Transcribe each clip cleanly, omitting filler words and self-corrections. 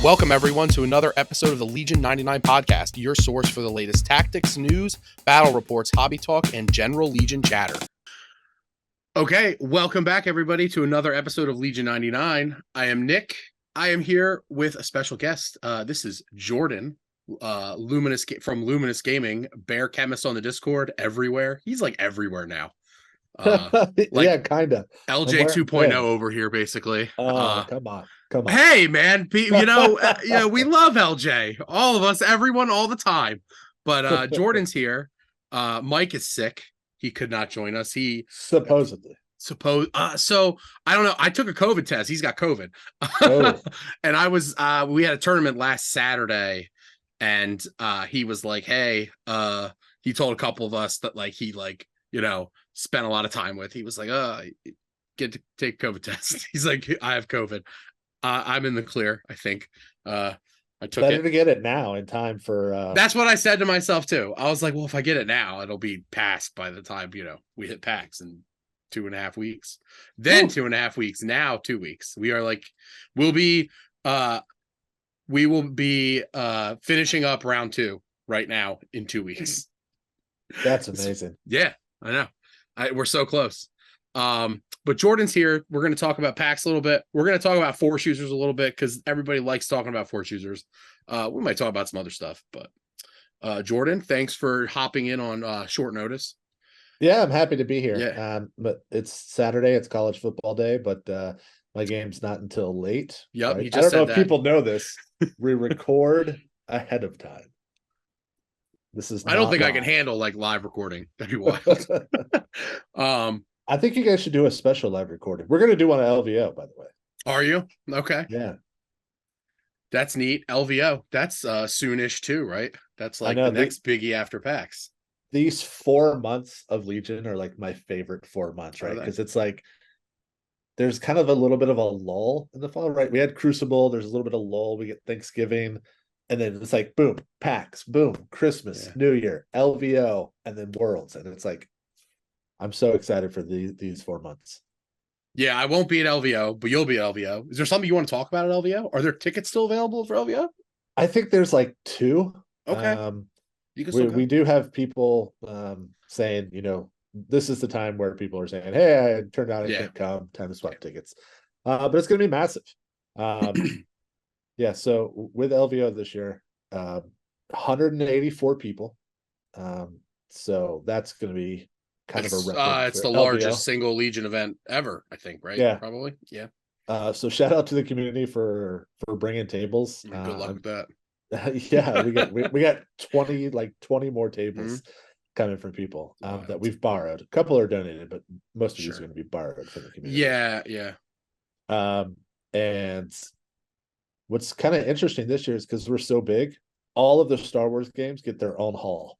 Welcome, everyone, to another episode of the Legion 99 podcast, your source for the latest tactics, news, battle reports, hobby talk, and general Legion chatter. Okay, welcome back, everybody, to another episode of Legion 99. I am Nick. I am here with a special guest. This is Jordan, from Luminous Gaming, bear chemist on the Discord, everywhere. He's like everywhere now. Yeah, kind of. LJ 2.0 over here, basically. Come on. Hey, man, we love LJ. All of us, everyone, all the time. But Jordan's here. Mike is sick. He could not join us. He supposedly. So I don't know. I took a COVID test. He's got COVID. Oh. And I was we had a tournament last Saturday, and he was like, hey, he told a couple of us that he spent a lot of time with. He was like, get to take a COVID test. He's like, I have COVID. I'm in the clear, I think. I took Better to get it now in time for that's what I said to myself too. I was like, well, if I get it now, it'll be passed by the time we hit PAX in 2.5 weeks. Then 2.5 weeks. Now 2 weeks. We will be finishing up round 2 right now in 2 weeks. That's amazing. Yeah, I know. We're so close. But Jordan's here. We're going to talk about PAX a little bit. We're going to talk about force users a little bit because everybody likes talking about force users. We might talk about some other stuff, but Jordan, thanks for hopping in on short notice. Yeah, I'm happy to be here. Yeah. But it's Saturday, it's college football day, but my game's not until late. Yep. Right? I don't know if people know this. We record ahead of time. I don't think live. I can handle live recording. That'd be wild. I think you guys should do a special live recording. We're going to do one at LVO, by the way. Are you? Okay. Yeah. That's neat. LVO. That's soonish too, right? That's the next biggie after PAX. These 4 months of Legion are my favorite 4 months, right? Because it's there's kind of a little bit of a lull in the fall, right? We had Crucible. There's a little bit of lull. We get Thanksgiving. And then it's boom, PAX, boom, Christmas, New Year, LVO, and then Worlds. And it's I'm so excited for these 4 months. Yeah, I won't be at LVO, but you'll be at LVO. Is there something you want to talk about at LVO? Are there tickets still available for LVO? I think there's 2. Okay. We do have people saying, this is the time where people are saying, hey, I turned out I can't come, time to swap tickets. But it's going to be massive. Yeah, so with LVO this year, 184 people. So that's going to be kind of a record. It's the largest single Legion event ever, I think, right? Yeah. Probably. Yeah. So shout out to the community for bringing tables. Good luck with that. Yeah, we got 20 more tables coming from people that we've borrowed. A couple are donated, but most of these are going to be borrowed from the community. Yeah. And what's kind of interesting this year is because we're so big, all of the Star Wars games get their own hall,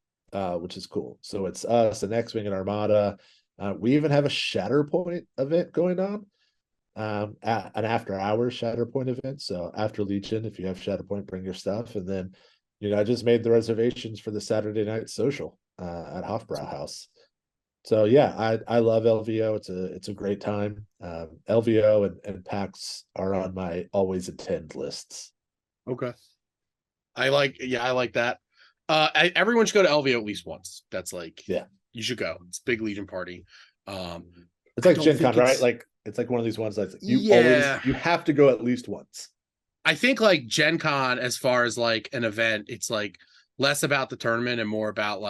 which is cool. So it's us, and X-Wing and Armada. We even have a Shatterpoint event going on, an after-hours Shatterpoint event. So after Legion, if you have Shatterpoint, bring your stuff. And then, I just made the reservations for the Saturday night social at Hofbrauhaus. So yeah, I love LVO. It's a great time. LVO and PAX are on my always attend lists. Okay. I like that. Everyone should go to LVO at least once. That's you should go. It's a big Legion party. It's like Gen Con, right? It's one of these ones that's you have to go at least once. I think Gen Con, as far as an event, it's less about the tournament and more about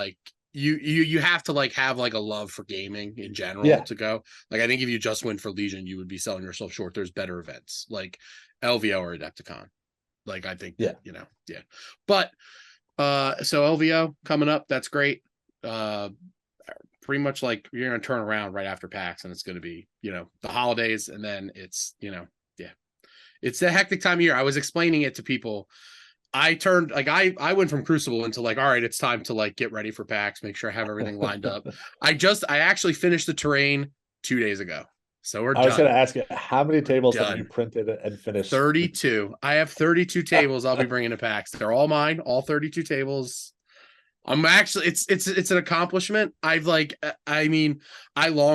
you have to have a love for gaming in general to go. I think if you just went for Legion, you would be selling yourself short. There's better events like LVO or Adepticon. I think But so LVO coming up, that's great. Pretty much you're gonna turn around right after PAX, and it's gonna be the holidays, and then it's it's a hectic time of year. I was explaining it to people. I turned I went from Crucible into all right, it's time to get ready for PAX, make sure I have everything lined up. I actually finished the terrain 2 days ago. So we're done. I was going to ask you, how many tables have you printed and finished? 32. I have 32 tables I'll be bringing to PAX. They're all mine, all 32 tables. I'm actually it's an accomplishment. I long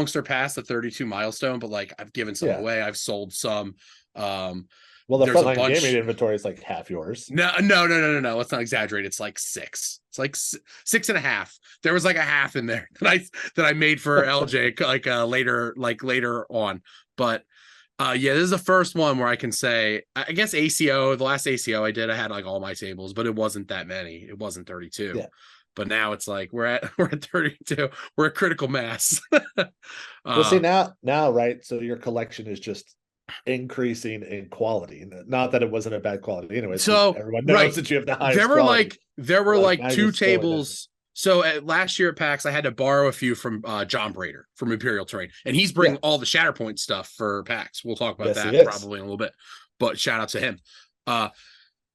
surpassed the 32 milestone, but I've given some away. I've sold some. Well, the There's a frontline gaming bunch. inventory is like half yours. No. Let's not exaggerate. It's like six. It's like six and a half. There was like a half in there that I made for LJ later on. But yeah, this is the first one where I can say, I guess ACO, the last ACO I did, I had like all my tables, but it wasn't that many. It wasn't 32. Yeah. But now it's like we're at 32. We're at critical mass. Well, see now, right? So your collection is just increasing in quality. Not that it wasn't a bad quality, anyways. So everyone knows that you have the highest there were quality. like mine two is still tables. So last year at PAX, I had to borrow a few from John Brader from Imperial Terrain, and he's bringing all the Shatterpoint stuff for PAX. We'll talk about that probably in a little bit, but shout out to him.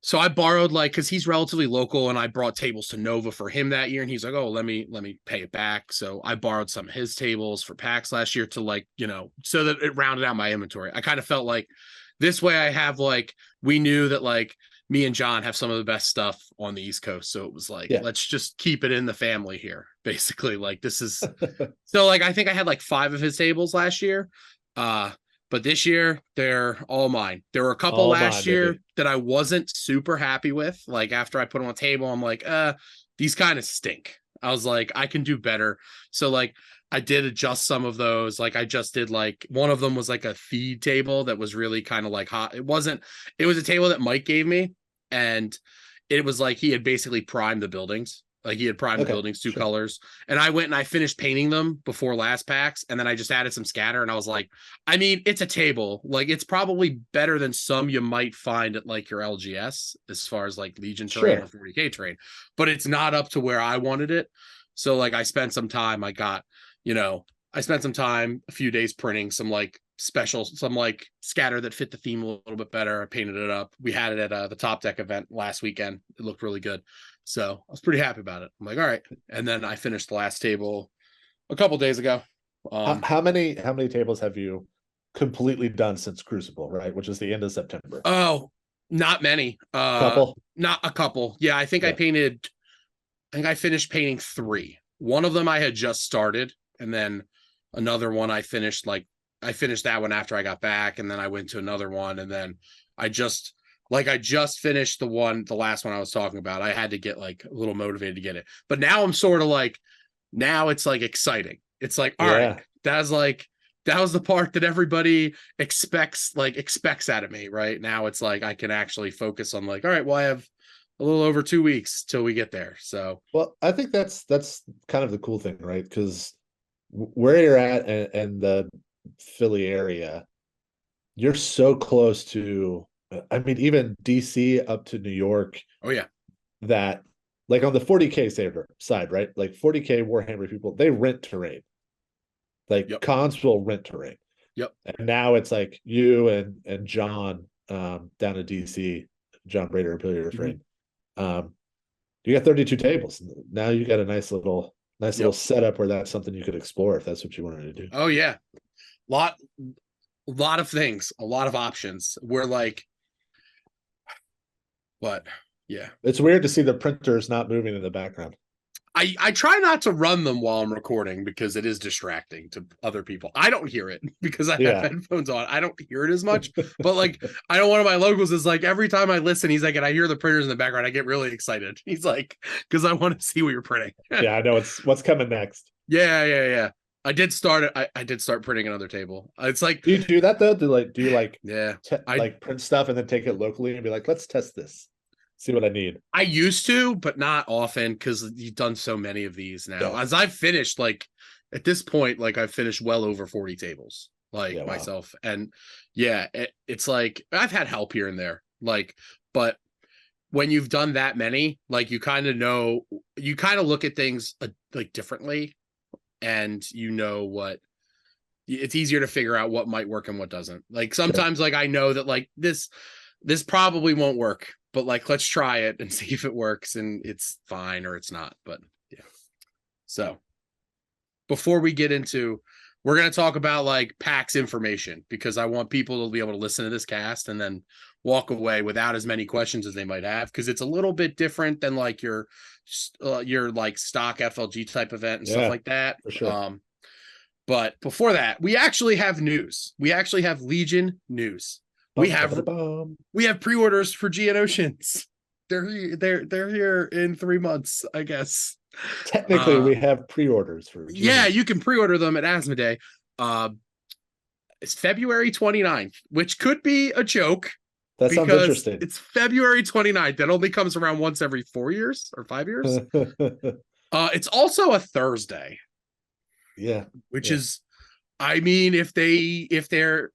So I borrowed because he's relatively local, and I brought tables to Nova for him that year, and he's like, "Oh, let me pay it back." So I borrowed some of his tables for PAX last year to so that it rounded out my inventory. I kind of felt like this way I have we knew that me and John have some of the best stuff on the East Coast, so it was let's just keep it in the family here, basically. This is so I think I had 5 of his tables last year. But this year, they're all mine. There were a couple last year that I wasn't super happy with. After I put them on the table, I'm like, these kind of stink. I was like, I can do better. So I did adjust some of those. I just did one of them was a feed table that was really kind of hot. It was a table that Mike gave me, and it was he had basically primed the buildings. He had primed the buildings 2 colors, and I went and I finished painting them before last PAX, and then I just added some scatter, and I was like, I mean, it's a table. It's probably better than some you might find at your LGS as far as Legion terrain or 40K terrain, but it's not up to where I wanted it. So I spent some time. I spent some time, a few days printing some special, some scatter that fit the theme a little bit better. I painted it up. We had it at the Top Deck event last weekend. It looked really good. So I was pretty happy about it. I'm like, all right. And then I finished the last table a couple days ago. How many tables have you completely done since Crucible, right? Which is the end of September. Oh, not many. Couple? Not a couple. Yeah, I think I finished painting 3. One of them I had just started, and then another one I finished I finished that one after I got back, and then I went to another one, and then I just finished the last one I was talking about. I had to get a little motivated to get it. But now I'm sort of now it's exciting. It's all right, that was the part that everybody expects out of me, right? Now it's I can actually focus on all right, well, I have a little over 2 weeks till we get there. So, well, I think that's kind of the cool thing, right? Because where you're at and the Philly area, you're so close to, I mean, even DC up to New York. Oh yeah. That on the 40K side, right? 40K Warhammer people, they rent terrain. Cons will rent terrain. Yep. And now it's you and John down in DC, John Brader, Imperial Terrain. You got 32 tables. Now you got a nice little setup where that's something you could explore if that's what you wanted to do. Oh yeah. Lot of things, a lot of options. We're but yeah, it's weird to see the printers not moving in the background. I try not to run them while I'm recording because it is distracting to other people. I don't hear it because I have headphones on. I don't hear it as much, but I know one of my locals is every time I listen, he's and I hear the printers in the background, I get really excited. He's because I want to see what you're printing. Yeah, I know what's coming next. Yeah. I did start printing another table. It's do you do that though? Do you print stuff and then take it locally and be let's test this, see what I need? I used to, but not often because you've done so many of these now. As I've finished at this point, I've finished well over 40 tables myself. Wow. And it's I've had help here and there, but when you've done that many, you kind of know, you kind of look at things differently. And what it's easier to figure out what might work and what doesn't. Sometimes I know that this probably won't work, but let's try it and see if it works and it's fine or it's not. But yeah. So before we get into, we're going to talk about PAX information, because I want people to be able to listen to this cast and then walk away without as many questions as they might have, because it's a little bit different than your stock FLG type event and stuff like that. For sure. But before that, we actually have news. We actually have Legion news. we have pre-orders for Geonosians. They're here in 3 months, I guess. Technically, we have pre-orders for Yeah, you can pre-order them at Asmodee. It's February 29th, which could be a joke. That sounds interesting. It's February 29th. That only comes around once every 4 years or 5 years. It's also a Thursday. Yeah. Which is, I mean, if they're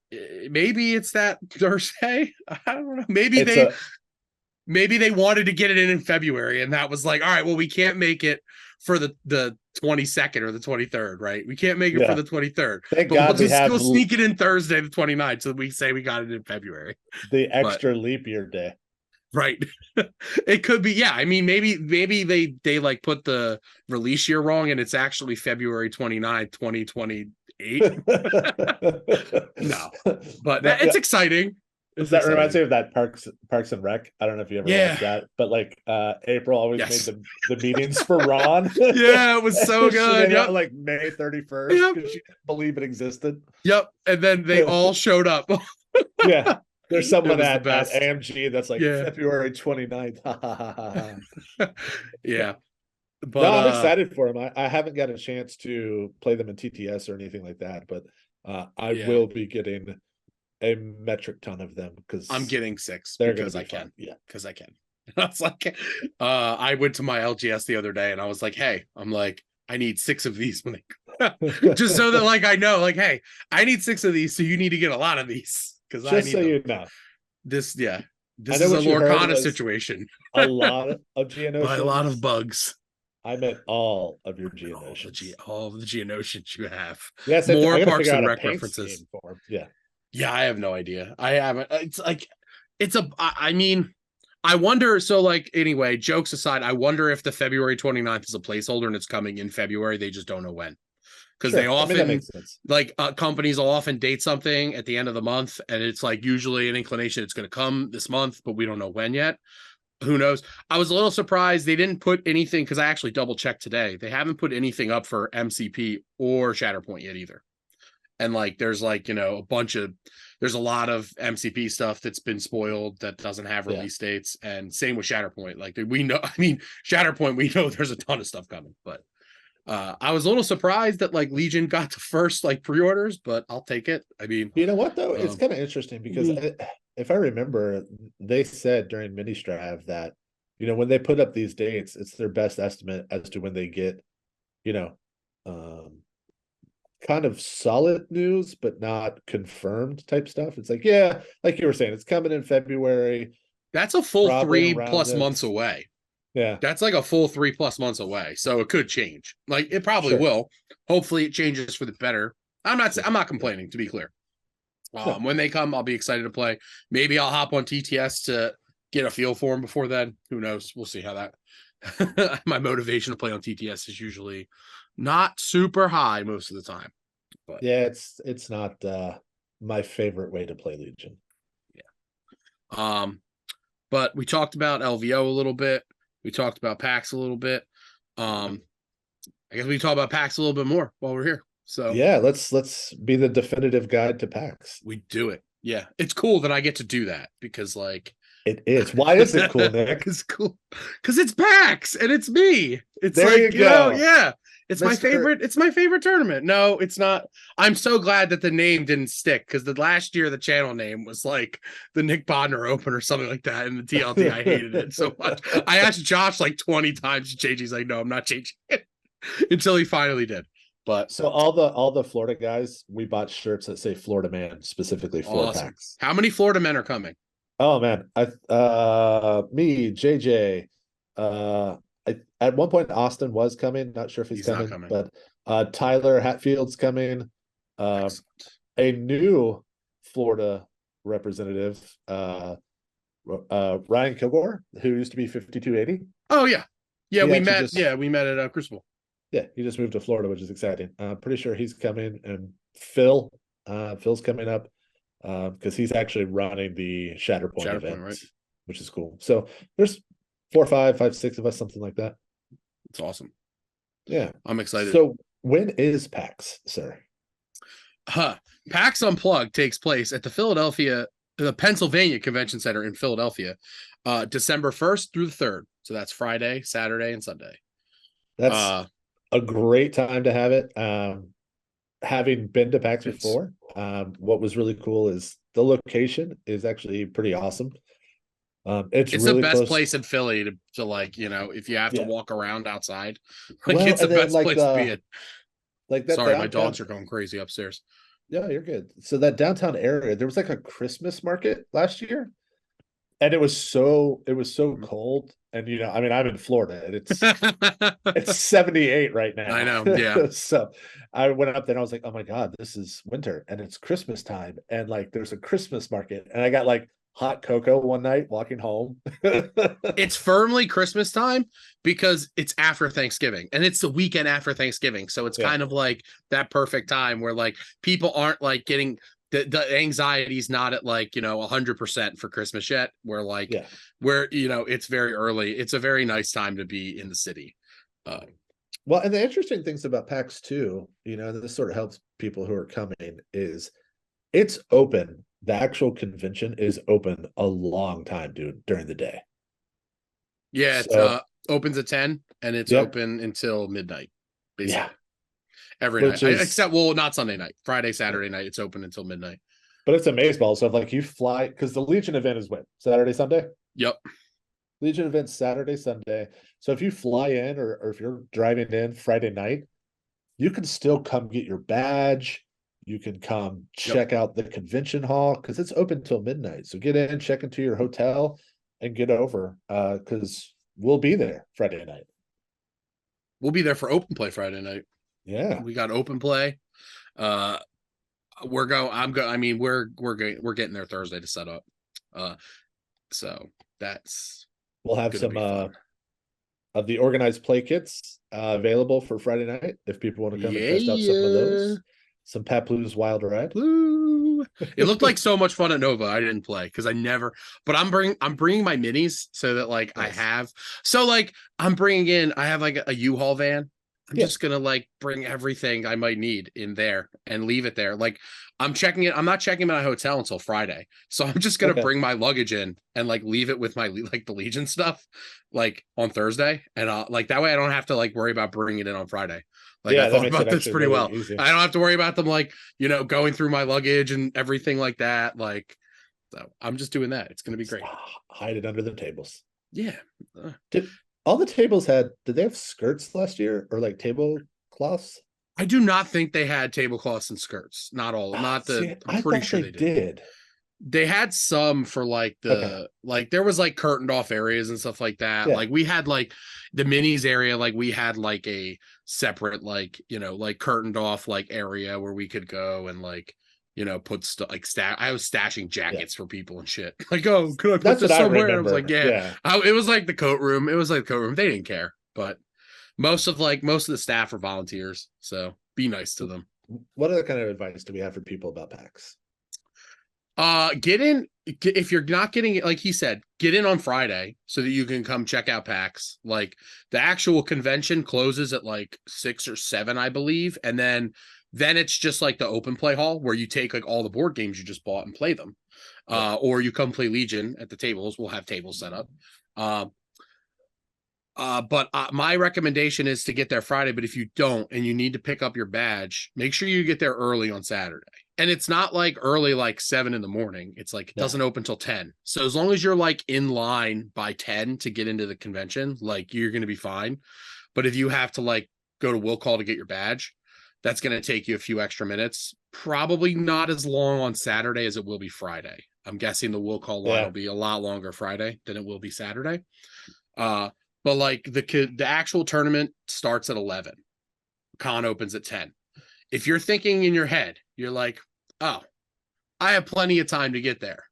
maybe it's that Thursday. I don't know. Maybe they wanted to get it in February, and that was like, all right, well, we can't make it for the 22nd or the 23rd, right? We can't make it for the 23rd. Thank God we'll sneak it in Thursday, the 29th, so we say we got it in February. The extra leap year day. Right. It could be, yeah. I mean, maybe they like put the release year wrong and it's actually February 29th, 2028. No. But it's exciting. That reminds me of that Parks and Rec. I don't know if you ever watched that, but like April always made the meetings for Ron. Yeah, it was so good. Yep. Like May 31st because she didn't believe it existed. Yep. And then they all showed up. Yeah. There's someone at AMG that's like February 29th. Yeah. But no, I'm excited for them. I haven't got a chance to play them in TTS or anything like that, but I will be getting a metric ton of them because I'm getting 6 because I can. Yeah, because I can. I was like, I went to my LGS the other day and I was like, hey, I need 6 of these when just so that like I know, like, hey, I need 6 of these, so you need to get a lot of these. Because I need so you know. This is a Lorcana situation. A lot of Geonosians. By a lot of bugs. I meant all of your Geonosians. All of the Geonosians you have. Yes, more Parks and Rec references. Yeah. Yeah, I have no idea. I haven't. It's like, I mean, I wonder. So, like, anyway, jokes aside, I wonder if the February 29th is a placeholder and it's coming in February. They just don't know when. Because they often, companies will often date something at the end of the month, and it's like usually an inclination it's going to come this month, but we don't know when yet. Who knows? I was a little surprised they didn't put anything, because I actually double checked today. They haven't put anything up for MCP or Shatterpoint yet either. And like, there's like, there's a lot of MCP stuff that's been spoiled that doesn't have release dates, and same with Shatterpoint. Like, we know, I mean, Shatterpoint, we know there's a ton of stuff coming, but I was a little surprised that like Legion got the first like pre-orders, but I'll take it. I mean, you know what though? It's kind of interesting because if I remember, they said during mini strav that, when they put up these dates, it's their best estimate as to when they get, kind of solid news, but not confirmed type stuff. It's like, yeah, like you were saying, it's coming in February. That's a full 3+ months away. Yeah, that's like a full 3+ months away, so it could change. Like, it probably will. Hopefully, it changes for the better. I'm not complaining, to be clear. When they come, I'll be excited to play. Maybe I'll hop on TTS to get a feel for them before then. Who knows? We'll see how that. My motivation to play on TTS is usually not super high most of the time. But yeah, it's not my favorite way to play Legion. Yeah. But we talked about LVO a little bit. We talked about PAX a little bit. I guess we can talk about PAX a little bit more while we're here. So yeah, let's be the definitive guide to PAX. We do it. Yeah, it's cool that I get to do that because, like, it is. Why is it cool, Nick? It's cool because it's PAX and it's me. It's there like, you go. Yeah. It's my favorite. It's my favorite tournament. No, it's not. I'm so glad that the name didn't stick, because the last year the channel name was like the Nick Bodner Open or something like that in the TLT. I hated it so much. I asked Josh like 20 times to change. He's like, no, I'm not changing it, until he finally did. But so all the Florida guys, we bought shirts that say Florida Man, specifically for PAX. How many Florida men are coming? Oh man, me, JJ, at one point Austin was coming. Not sure if he's coming, but Tyler Hatfield's coming. A new Florida representative, Ryan Kilgore, who used to be 5280. Oh yeah, we met. We met at Crucible. Yeah, he just moved to Florida, which is exciting. I'm pretty sure he's coming, and Phil's coming up because he's actually running the Shatterpoint event, right? Which is cool. So there's 4, 5, 6 of us, something like that. It's awesome. Yeah, I'm excited. So when is PAX, sir? PAX Unplugged takes place at the Philadelphia the Pennsylvania Convention Center in Philadelphia, December 1st through the 3rd. So that's Friday, Saturday, and Sunday. That's a great time to have it. Having been to PAX It's before, what was really cool is the location is actually pretty awesome. It's it's the really best close. place in Philly to like, you know, if you have to Yeah. walk around outside, like Well, it's the and then best place to be in. like that Sorry, my downtown. dogs are going crazy upstairs. Yeah, you're good. So that downtown area, there was like a Christmas market last year, and it was so cold. And I mean, I'm in Florida, and it's 78 right I now. know. Yeah. So I went up there and I was like, oh my God, this is winter and it's Christmas time. And like there's a Christmas market. And I got like hot cocoa one night walking home. It's firmly Christmas time because it's after Thanksgiving and it's the weekend after Thanksgiving. So it's Yeah. kind of like that perfect time where like people aren't like getting the anxiety's not at like, 100% for Christmas yet. Yeah. Where, it's very early. It's a very nice time to be in the city. Well, and the interesting things about PAX too, and this sort of helps people who are coming, is it's open. The actual convention is open a long time, dude, during the day. Yeah, it So, opens at 10 and it's yep. open until midnight, basically. Yeah. Every Which night. is, Except, well, not Sunday night. Friday, Saturday night, it's open until midnight. but it's amazing. So if like you fly, because the Legion event is when? Saturday, Sunday? Yep. Legion event Saturday, Sunday. So if you fly in or if you're driving in Friday night, you can still come get your badge. You can come check out the convention hall because it's open till midnight. So get in, check into your hotel, and get over because we'll be there Friday night. We'll be there for open play Friday night. Yeah. We got open play. We're going. I mean, we're getting there Thursday to set up. So that's we'll have some of the organized play kits available for Friday night if people want to come and test out some of those. Some Paploo's Wild Ride. It looked like so much fun at Nova. I didn't play because I never. But I'm bringing my minis so that like nice. I have. So like I'm bringing in. I have like a U-Haul van. I'm just gonna like bring everything I might need in there and leave it there. Like I'm checking it. I'm not checking my hotel until Friday, so I'm just gonna bring my luggage in and like leave it with my like the Legion stuff, like on Thursday, and like that way I don't have to like worry about bringing it in on Friday. Like I thought about this pretty well. Easy. I don't have to worry about them like going through my luggage and everything like that. Like, so I'm just doing that. It's gonna be great. Hide it under the tables. Yeah. Did all the tables did they have skirts last year or like tablecloths? I do not think they had tablecloths and skirts. Not all. Not the. See, I'm pretty sure they did. They had some for like the like there was like curtained off areas and stuff like that. Yeah. Like we had like the minis area, like we had like a separate like like curtained off like area where we could go and like put stuff like I was stashing jackets for people and shit. Like, oh, could I put this somewhere? I was like, yeah. It was like the coat room. It was like the coat room. They didn't care, but most of the staff are volunteers, so be nice to them. What other kind of advice do we have for people about PAX? Get in if you're not getting it, like he said, get in on Friday so that you can come check out PAX. Like the actual convention closes at like 6 or 7, I believe, and then it's just like the open play hall where you take like all the board games you just bought and play them. Or you come play Legion at the tables. We'll have tables set up. But my recommendation is to get there Friday. But if you don't and you need to pick up your badge, make sure you get there early on Saturday. And it's not like early, like 7 in the morning. It's like it doesn't open till 10. So as long as you're like in line by 10 to get into the convention, like you're going to be fine. But if you have to like go to will call to get your badge, that's going to take you a few extra minutes. Probably not as long on Saturday as it will be Friday. I'm guessing the will call line will be a lot longer Friday than it will be Saturday. But like the actual tournament starts at 11. Con opens at 10. If you're thinking in your head, you're like, oh, I have plenty of time to get there.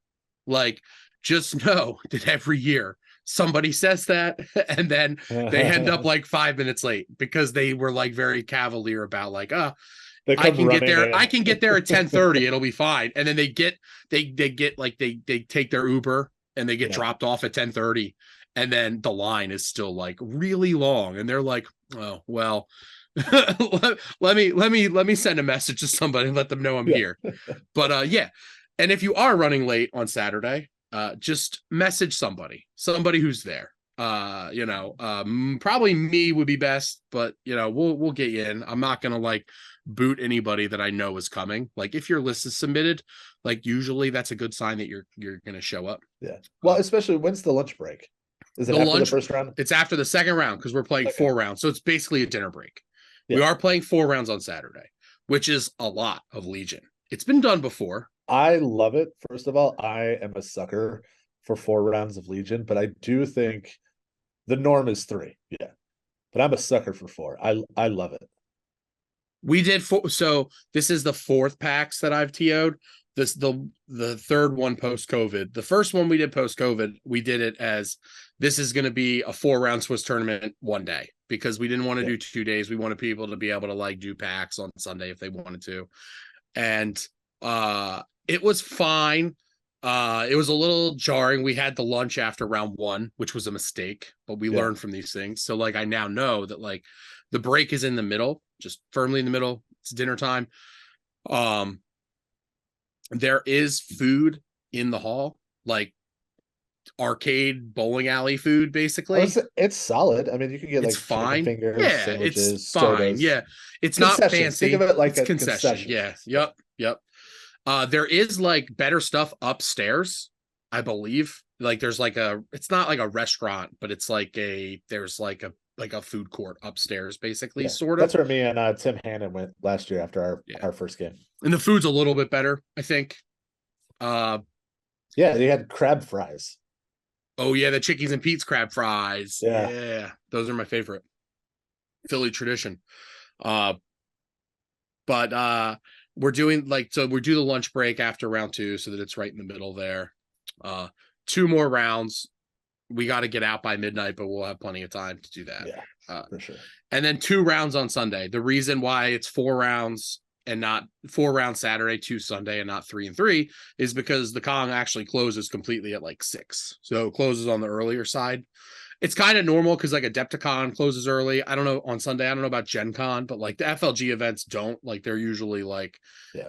Like, just know that every year somebody says that and then they end up like 5 minutes late because they were like very cavalier about like, I can get there. I can get there at 10:30. It'll be fine. And then they get like they take their Uber and they get dropped off at 10:30. And then the line is still like really long. And they're like, oh, well, let me send a message to somebody and let them know I'm here. But And if you are running late on Saturday, just message somebody who's there. Probably me would be best, but we'll get you in. I'm not gonna like boot anybody that I know is coming. Like if your list is submitted, like usually that's a good sign that you're gonna show up. Yeah. Well, especially when's the lunch break? Is it after the first round? It's after the second round because we're playing 4 rounds. So it's basically a dinner break. Yeah. We are playing 4 rounds on Saturday, which is a lot of Legion. It's been done before. I love it. First of all, I am a sucker for 4 rounds of Legion, but I do think the norm is 3. Yeah. But I'm a sucker for 4. I love it. We did 4. So this is the 4th PAX that I've TO'd. This the 3rd one post-COVID. The first one we did post-COVID, we did it as this is going to be a 4-round Swiss tournament one day because we didn't want to do 2 days. We wanted people to be able to like do PAX on Sunday if they wanted to. And it was fine. It was a little jarring. We had the lunch after round 1, which was a mistake, but we learned from these things. So like I now know that like the break is in the middle, just firmly in the middle. It's dinner time. There is food in the hall, like arcade bowling alley food, basically. It's solid. I mean, you can get like fine. Fingers, sandwiches, it's fine. sodas. Yeah, it's not fancy. Think of it like it's a concession. Yeah. Yep. There is like better stuff upstairs, I believe. Like there's like it's not like a restaurant, but it's like there's like a food court upstairs, basically, sort of. That's where me and Tim Hannon went last year after our first game. And the food's a little bit better, I think. Yeah, they had crab fries. Oh yeah, the Chickies and Pete's crab fries. Yeah, those are my favorite. Philly tradition. But we're doing we do the lunch break after round 2 so that it's right in the middle there. 2 more rounds. We got to get out by midnight, but we'll have plenty of time to do that. Yeah, for sure. And then 2 rounds on Sunday. The reason why it's 4 rounds and not 4 rounds Saturday, 2 Sunday, and not 3 and 3 is because the con actually closes completely at like 6. So it closes on the earlier side. It's kind of normal because like Adepticon closes early. I don't know on Sunday. I don't know about Gen Con, but like the FLG events don't. Like they're usually like,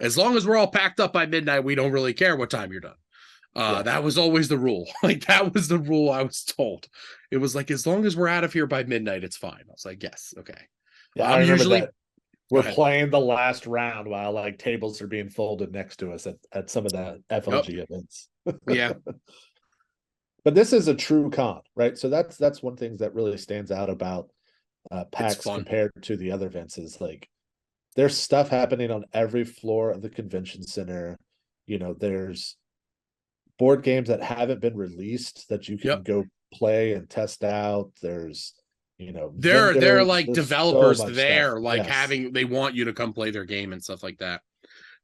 as long as we're all packed up by midnight, we don't really care what time you're done. That was always the rule. Like that was the rule I was told. It was like, as long as we're out of here by midnight, it's fine. I was like, yes. Okay. Yeah, I usually that. We're playing the last round while like tables are being folded next to us at some of the FLG events. Yeah. But this is a true con, right? So that's one thing that really stands out about PAX compared to the other events is like there's stuff happening on every floor of the convention center. There's board games that haven't been released that you can go play and test out. There's there are like developers so there stuff. like they want you to come play their game and stuff like that.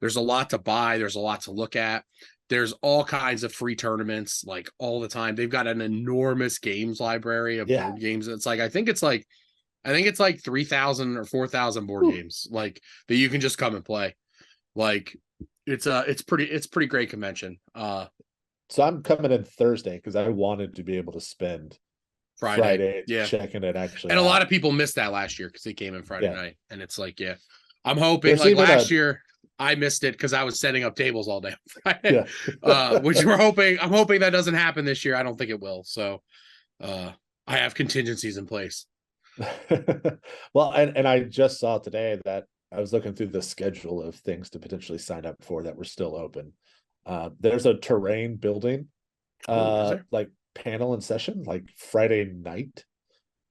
There's a lot to buy, there's a lot to look at. There's all kinds of free tournaments like all the time. They've got an enormous games library of board games. It's like I think it's like 3,000 or 4,000 board games like that you can just come and play. Like it's pretty great convention. So I'm coming in Thursday because I wanted to be able to spend Friday checking it actually. And a lot of people missed that last year because they came in Friday night. And it's like, I'm hoping like last year I missed it because I was setting up tables all day on Friday. Which I'm hoping that doesn't happen this year. I don't think it will. So I have contingencies in place. Well, and I just saw today that I was looking through the schedule of things to potentially sign up for that were still open. There's a terrain building like panel and session like Friday night.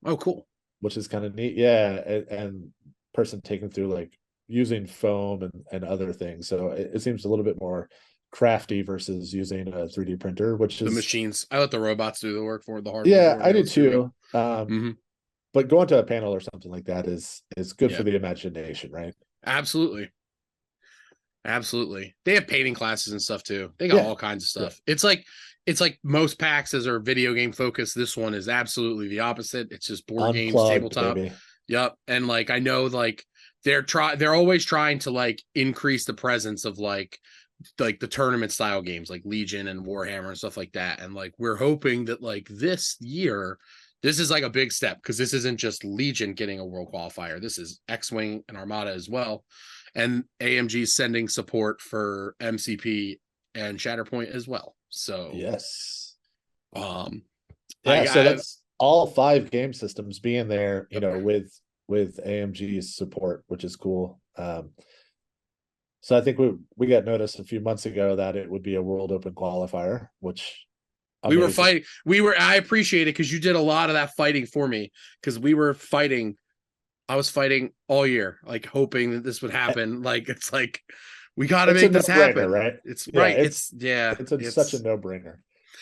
Oh, cool. Which is kind of neat. Yeah. And person taking through like using foam and other things. So it seems a little bit more crafty versus using a 3D printer, which is the machines. I let the robots do the work for the hard. Yeah, I do too. But going to a panel or something like that is good for the imagination, right? Absolutely. They have painting classes and stuff too. They got all kinds of stuff. It's like most PAXs are video game focused. This one is absolutely the opposite. It's just board games, tabletop. Baby. Yep. And like I know like they're always trying to like increase the presence of like the tournament style games like Legion and Warhammer and stuff like that. And like we're hoping that like this year this is like a big step because this isn't just Legion getting a world qualifier. This is X-Wing and Armada as well. And AMG sending support for MCP and Shatterpoint as well. So yes. um Yeah, so I that's all 5 game systems being there, you yep. know, with AMG's support, which is cool. So I think we got notice a few months ago that it would be a World Open qualifier, which We were amazing. fighting. I appreciate it because you did a lot of that fighting for me because we were fighting. I was fighting all year, like hoping that this would happen. Like it's like we got to It's a make this no-brainer, happen. right? It's Yeah, right. It's yeah. such a no-brainer.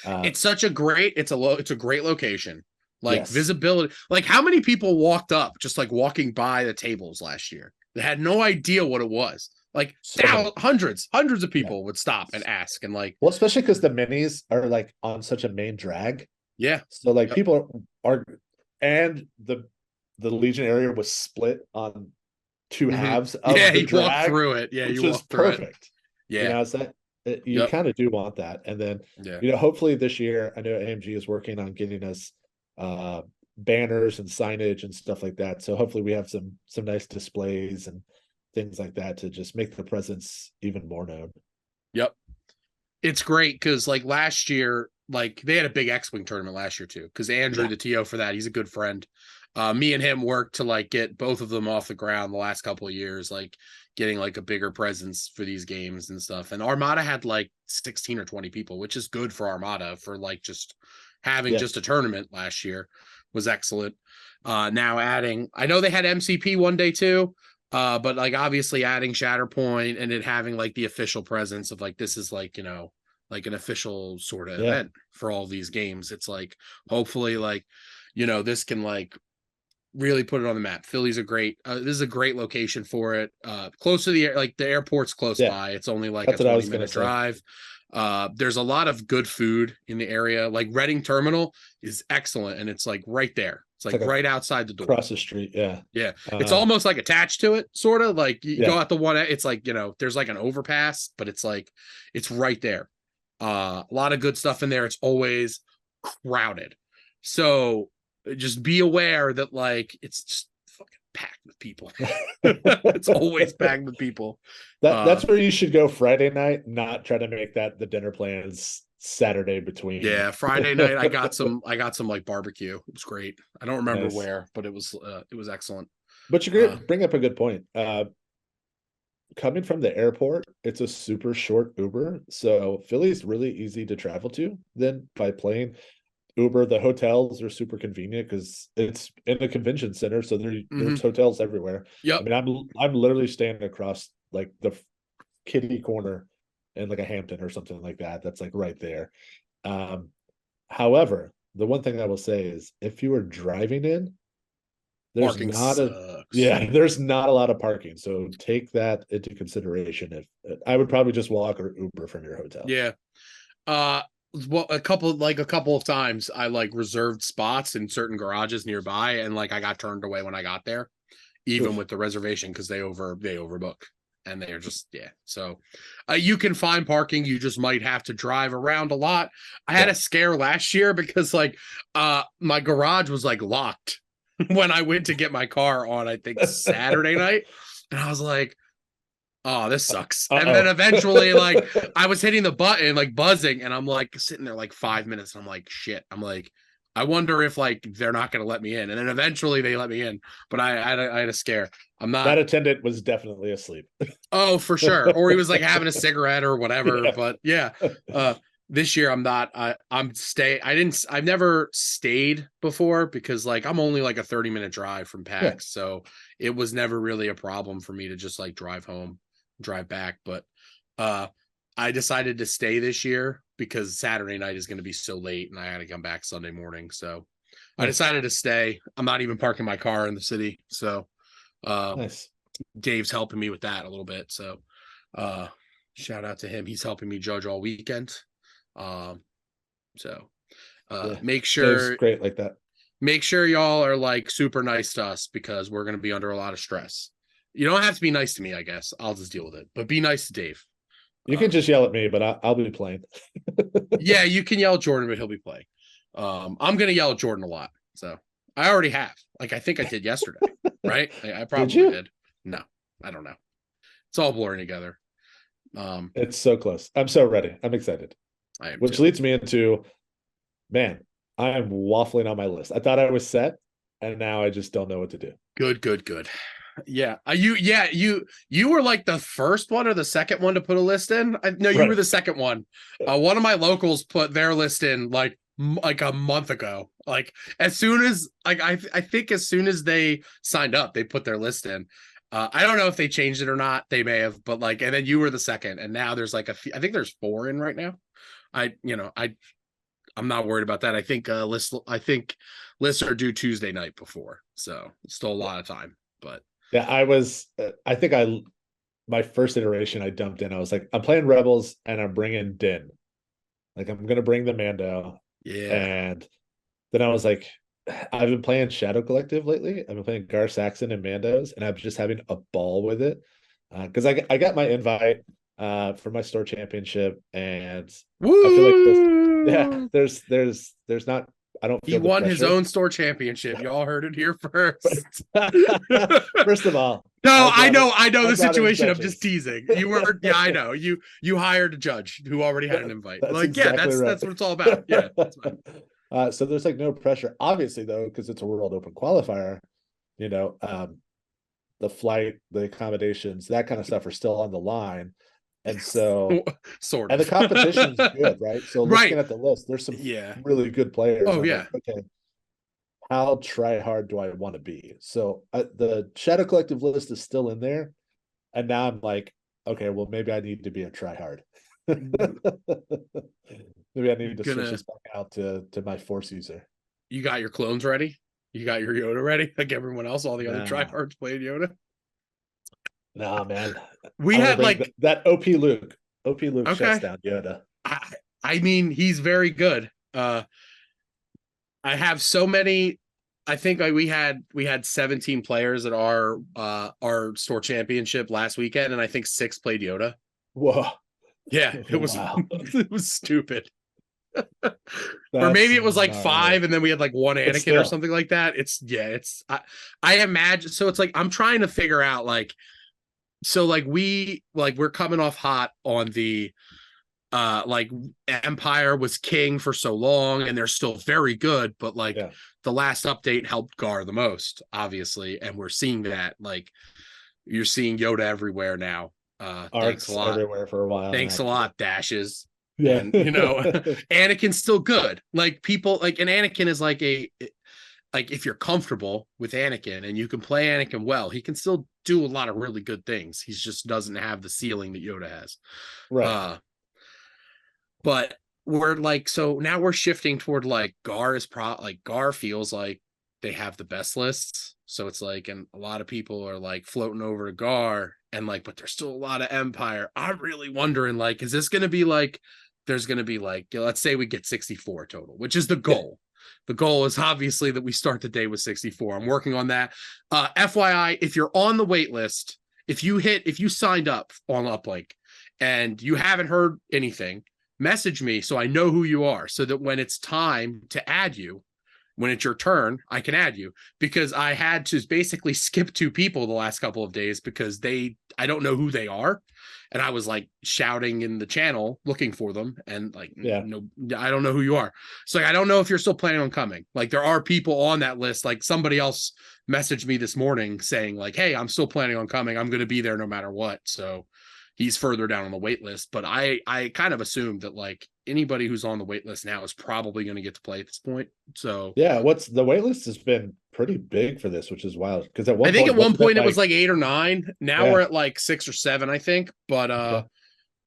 It's such a great. It's a great location. Like Yes. visibility. Like how many people walked up just like walking by the tables last year? They had no idea what it was. Like So many. hundreds of Yeah. people would stop and ask and like, Well, especially because the minis are like on such a main drag. yeah. So like Yep. people are, and the Legion area was split on 2 halves Yeah, of the you walk drag, through it. Yeah, which you is walk through it. perfect. You Yeah. know, so you Yep. kind of do want that. And then, Yeah. you know, hopefully this year, I know AMG is working on getting us banners and signage and stuff like that. So hopefully we have some nice displays and things like that to just make the presence even more known. Yep. It's great because like last year, like they had a big X-Wing tournament last year too. Because Andrew, Yeah. the TO for that, he's a good friend. Me and him worked to like get both of them off the ground the last couple of years, like getting like a bigger presence for these games and stuff. And Armada had like 16 or 20 people, which is good for Armada for like just having Yeah. just a tournament last year was excellent. Now adding, I know they had MCP one day too. But like obviously adding Shatterpoint and it having like the official presence of like this is like, you know, like an official sort of Yeah. event for all these games. It's like hopefully like, you know, this can like really put it on the map. Philly's a great this is a great location for it. Close to the like the airport's close Yeah. by. It's only like That's a what I 20 was gonna minute say. drive. There's a lot of good food in the area. Like Reading Terminal is excellent and it's like right there. It's like right outside the door. Across the street. Yeah. Yeah. It's almost like attached to it, sort of like you Yeah. go out the one, it's like, you know, there's like an overpass, but it's like it's right there. A lot of good stuff in there. It's always crowded. So just be aware that like it's just fucking packed with people. It's always packed with people. That's where you should go Friday night, not try to make that the dinner plans Saturday between. Yeah, Friday night I got some like barbecue. It was great. I don't remember Nice. where, but it was excellent. But you bring up a good point. Coming from the airport, it's a super short Uber. So Philly's really easy to travel to then by plane. Uber, the hotels are super convenient because it's in a convention center, so there's hotels everywhere. Yep. I mean, I'm literally standing across like the kitty corner in like a Hampton or something like that. That's like right there. However, the one thing I will say is if you are driving in, there's Parking not sucks. there's not a lot of parking. So take that into consideration. If I would probably just walk or Uber from your hotel. Yeah. Well, a couple of times I like reserved spots in certain garages nearby and like I got turned away when I got there, even with the reservation because they overbook and they're just so you can find parking, you just might have to drive around a lot. I had a scare last year because like my garage was like locked when I went to get my car on I think Saturday night and I was like, oh, this sucks. And then eventually, like, I was hitting the button, like buzzing, and I'm like sitting there like 5 minutes. And I'm like, shit. I'm like, I wonder if like they're not going to let me in. And then eventually they let me in, but I had a scare. I'm not. That attendant was definitely asleep. Oh, for sure. Or he was like having a cigarette or whatever. But yeah, this year I'm not. I've never stayed before because like I'm only like a 30-minute drive from PAX, so it was never really a problem for me to just like drive back. But I decided to stay this year because Saturday night is going to be so late and I had to come back Sunday morning. So I decided to stay. I'm not even parking my car in the city. So Nice. Dave's helping me with that a little bit. So shout out to him. He's helping me judge all weekend. Make sure Dave's great like that. Make sure y'all are like super nice to us because we're going to be under a lot of stress. You don't have to be nice to me, I guess. I'll just deal with it. But be nice to Dave. You can just yell at me, but I'll be playing. Yeah, you can yell at Jordan, but he'll be playing. I'm going to yell at Jordan a lot. So I already have. Like, I think I did yesterday, right? I probably did. No, I don't know. It's all blurring together. It's so close. I'm so ready. I'm excited. I am Which too. leads me into, man, I am waffling on my list. I thought I was set, and now I just don't know what to do. Good. Yeah. You were like the first one or the second one to put a list in. No, you were Right. the second one. One of my locals put their list in like a month ago. Like as soon as like I think as soon as they signed up, they put their list in. I don't know if they changed it or not. They may have, but like, and then you were the second, and now there's like I think there's 4 in right now. I'm not worried about that. I think lists are due Tuesday night before, so it's still a lot of time. But Yeah, I think my first iteration I dumped in. I was like, I'm playing Rebels and I'm bringing Din. Like, I'm going to bring the Mando. yeah, And then I was like, I've been playing Shadow Collective lately. I've been playing Gar Saxon and Mandos, and I'm just having a ball with it. Because I got my invite for my store championship, and I feel like woo! there's not, I don't He feel the won his pressure. own store championship. Y'all heard it here first. First of all, No, I know I the brought in situation. I'm just judges. teasing. You were, yeah, I know. You hired a judge who already had an invite. That's Like, yeah, exactly right. that's what it's all about. Yeah, that's fine. So there's like no pressure, obviously, though, because it's a World Open qualifier. You know, the flight, the accommodations, that kind of stuff are still on the line, and so Sort and the of. competition's good, right? So looking Right. at the list, there's some Yeah. really good players. Oh I'm yeah. like, okay, how try hard do I want to be? So the Shadow Collective list is still in there, and now I'm like, okay, well, maybe I need to be a try hard. Maybe I need to switch Gonna this back out to my Force user. You got your clones ready? You got your Yoda ready? Like everyone else, all the other Nah, tryhards played Yoda. nah, man. We I'm gonna had bring like that OP Luke. OP Luke shuts okay. down Yoda. I mean, he's very good. I have so many. I think like we had 17 players at our store championship last weekend, and I think 6 played Yoda. Whoa. Yeah, it was Wow. it was stupid. Or That's maybe it was like gnarly. 5 and then we had like one But Anakin or still, something like that. I imagine, so it's like I'm trying to figure out like, so like we're coming off hot on the like Empire was king for so long and they're still very good, but like yeah. the last update helped Gar the most, obviously, and we're seeing that. Like you're seeing Yoda everywhere now. Thanks a Arcs lot. everywhere for a while Thanks now. a lot, Dashes. Yeah. And Anakin's still good. Like people like, and Anakin is like like if you're comfortable with Anakin and you can play Anakin well, he can still do a lot of really good things. He just doesn't have the ceiling that Yoda has. Right. Uh but we're like, so now we're shifting toward like Gar feels like they have the best lists. So it's like, and a lot of people are like floating over to Gar and like, but there's still a lot of Empire. I'm really wondering, like, is this going to be like, there's going to be like, let's say we get 64 total, which is the Yeah. goal. The goal is obviously that we start the day with 64. I'm working on that. FYI, if you're on the wait list, if you signed up on Uplink and you haven't heard anything, message me so I know who you are, so that when it's time to add you, when it's your turn, I can add you, because I had to basically skip 2 people the last couple of days because I don't know who they are. And I was like shouting in the channel looking for them. And like, Yeah. no, I don't know who you are. So like, I don't know if you're still planning on coming. Like there are people on that list. Like somebody else messaged me this morning saying like, hey, I'm still planning on coming. I'm going to be there no matter what. So he's further down on the wait list, but I kind of assumed that like anybody who's on the wait list now is probably going to get to play at this point. So Yeah. What's the wait list has been pretty big for this, which is wild. Because at I one think point, at one wasn't it point it was like 8 or 9. Now yeah. we're at like 6 or 7, I think. But Okay.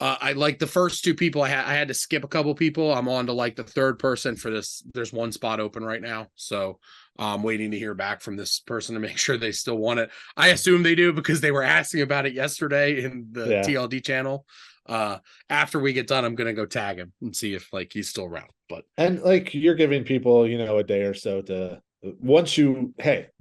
I like the first 2 people I had to skip a couple people. I'm on to like the third person for this. There's 1 spot open right now. So I'm waiting to hear back from this person to make sure they still want it. I assume they do because they were asking about it yesterday in the Yeah. TLD channel. After we get done, I'm gonna go tag him and see if like he's still around. But And like you're giving people, a day or so to once you're I'm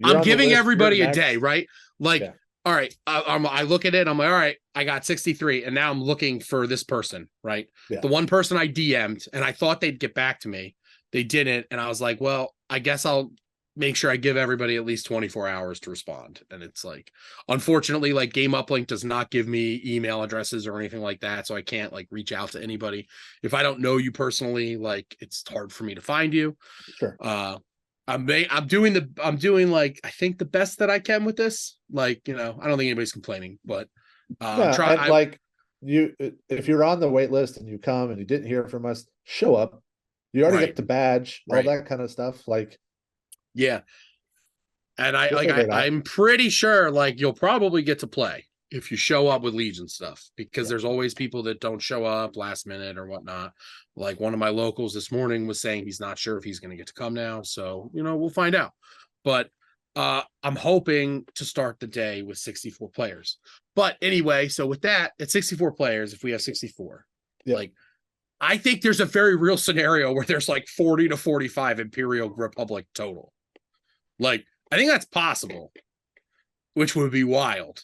on the giving list, you're everybody a day, next. right? Like, Yeah. all right, I look at it, I'm like, all right, I got 63, and now I'm looking for this person, right? Yeah. The one person I DM'd, and I thought they'd get back to me, they didn't, and I was like, well, I guess I'll make sure I give everybody at least 24 hours to respond. And it's like, unfortunately, like Game Uplink does not give me email addresses or anything like that. So I can't like reach out to anybody. If I don't know you personally, like it's hard for me to find you. Sure. I'm doing like, I think the best that I can with this. Like, I don't think anybody's complaining, but like if you're on the wait list and you come and you didn't hear from us, show up. You already get the badge, all that kind of stuff. Like, yeah. And I'm pretty sure like you'll probably get to play if you show up with Legion stuff, because there's always people that don't show up last minute or whatnot. Like one of my locals this morning was saying he's not sure if he's going to get to come now. So, we'll find out. But I'm hoping to start the day with 64 players. But anyway, so with that, at 64 players, if we have 64, like I think there's a very real scenario where there's like 40 to 45 Imperial Republic total. Like, I think that's possible, which would be wild.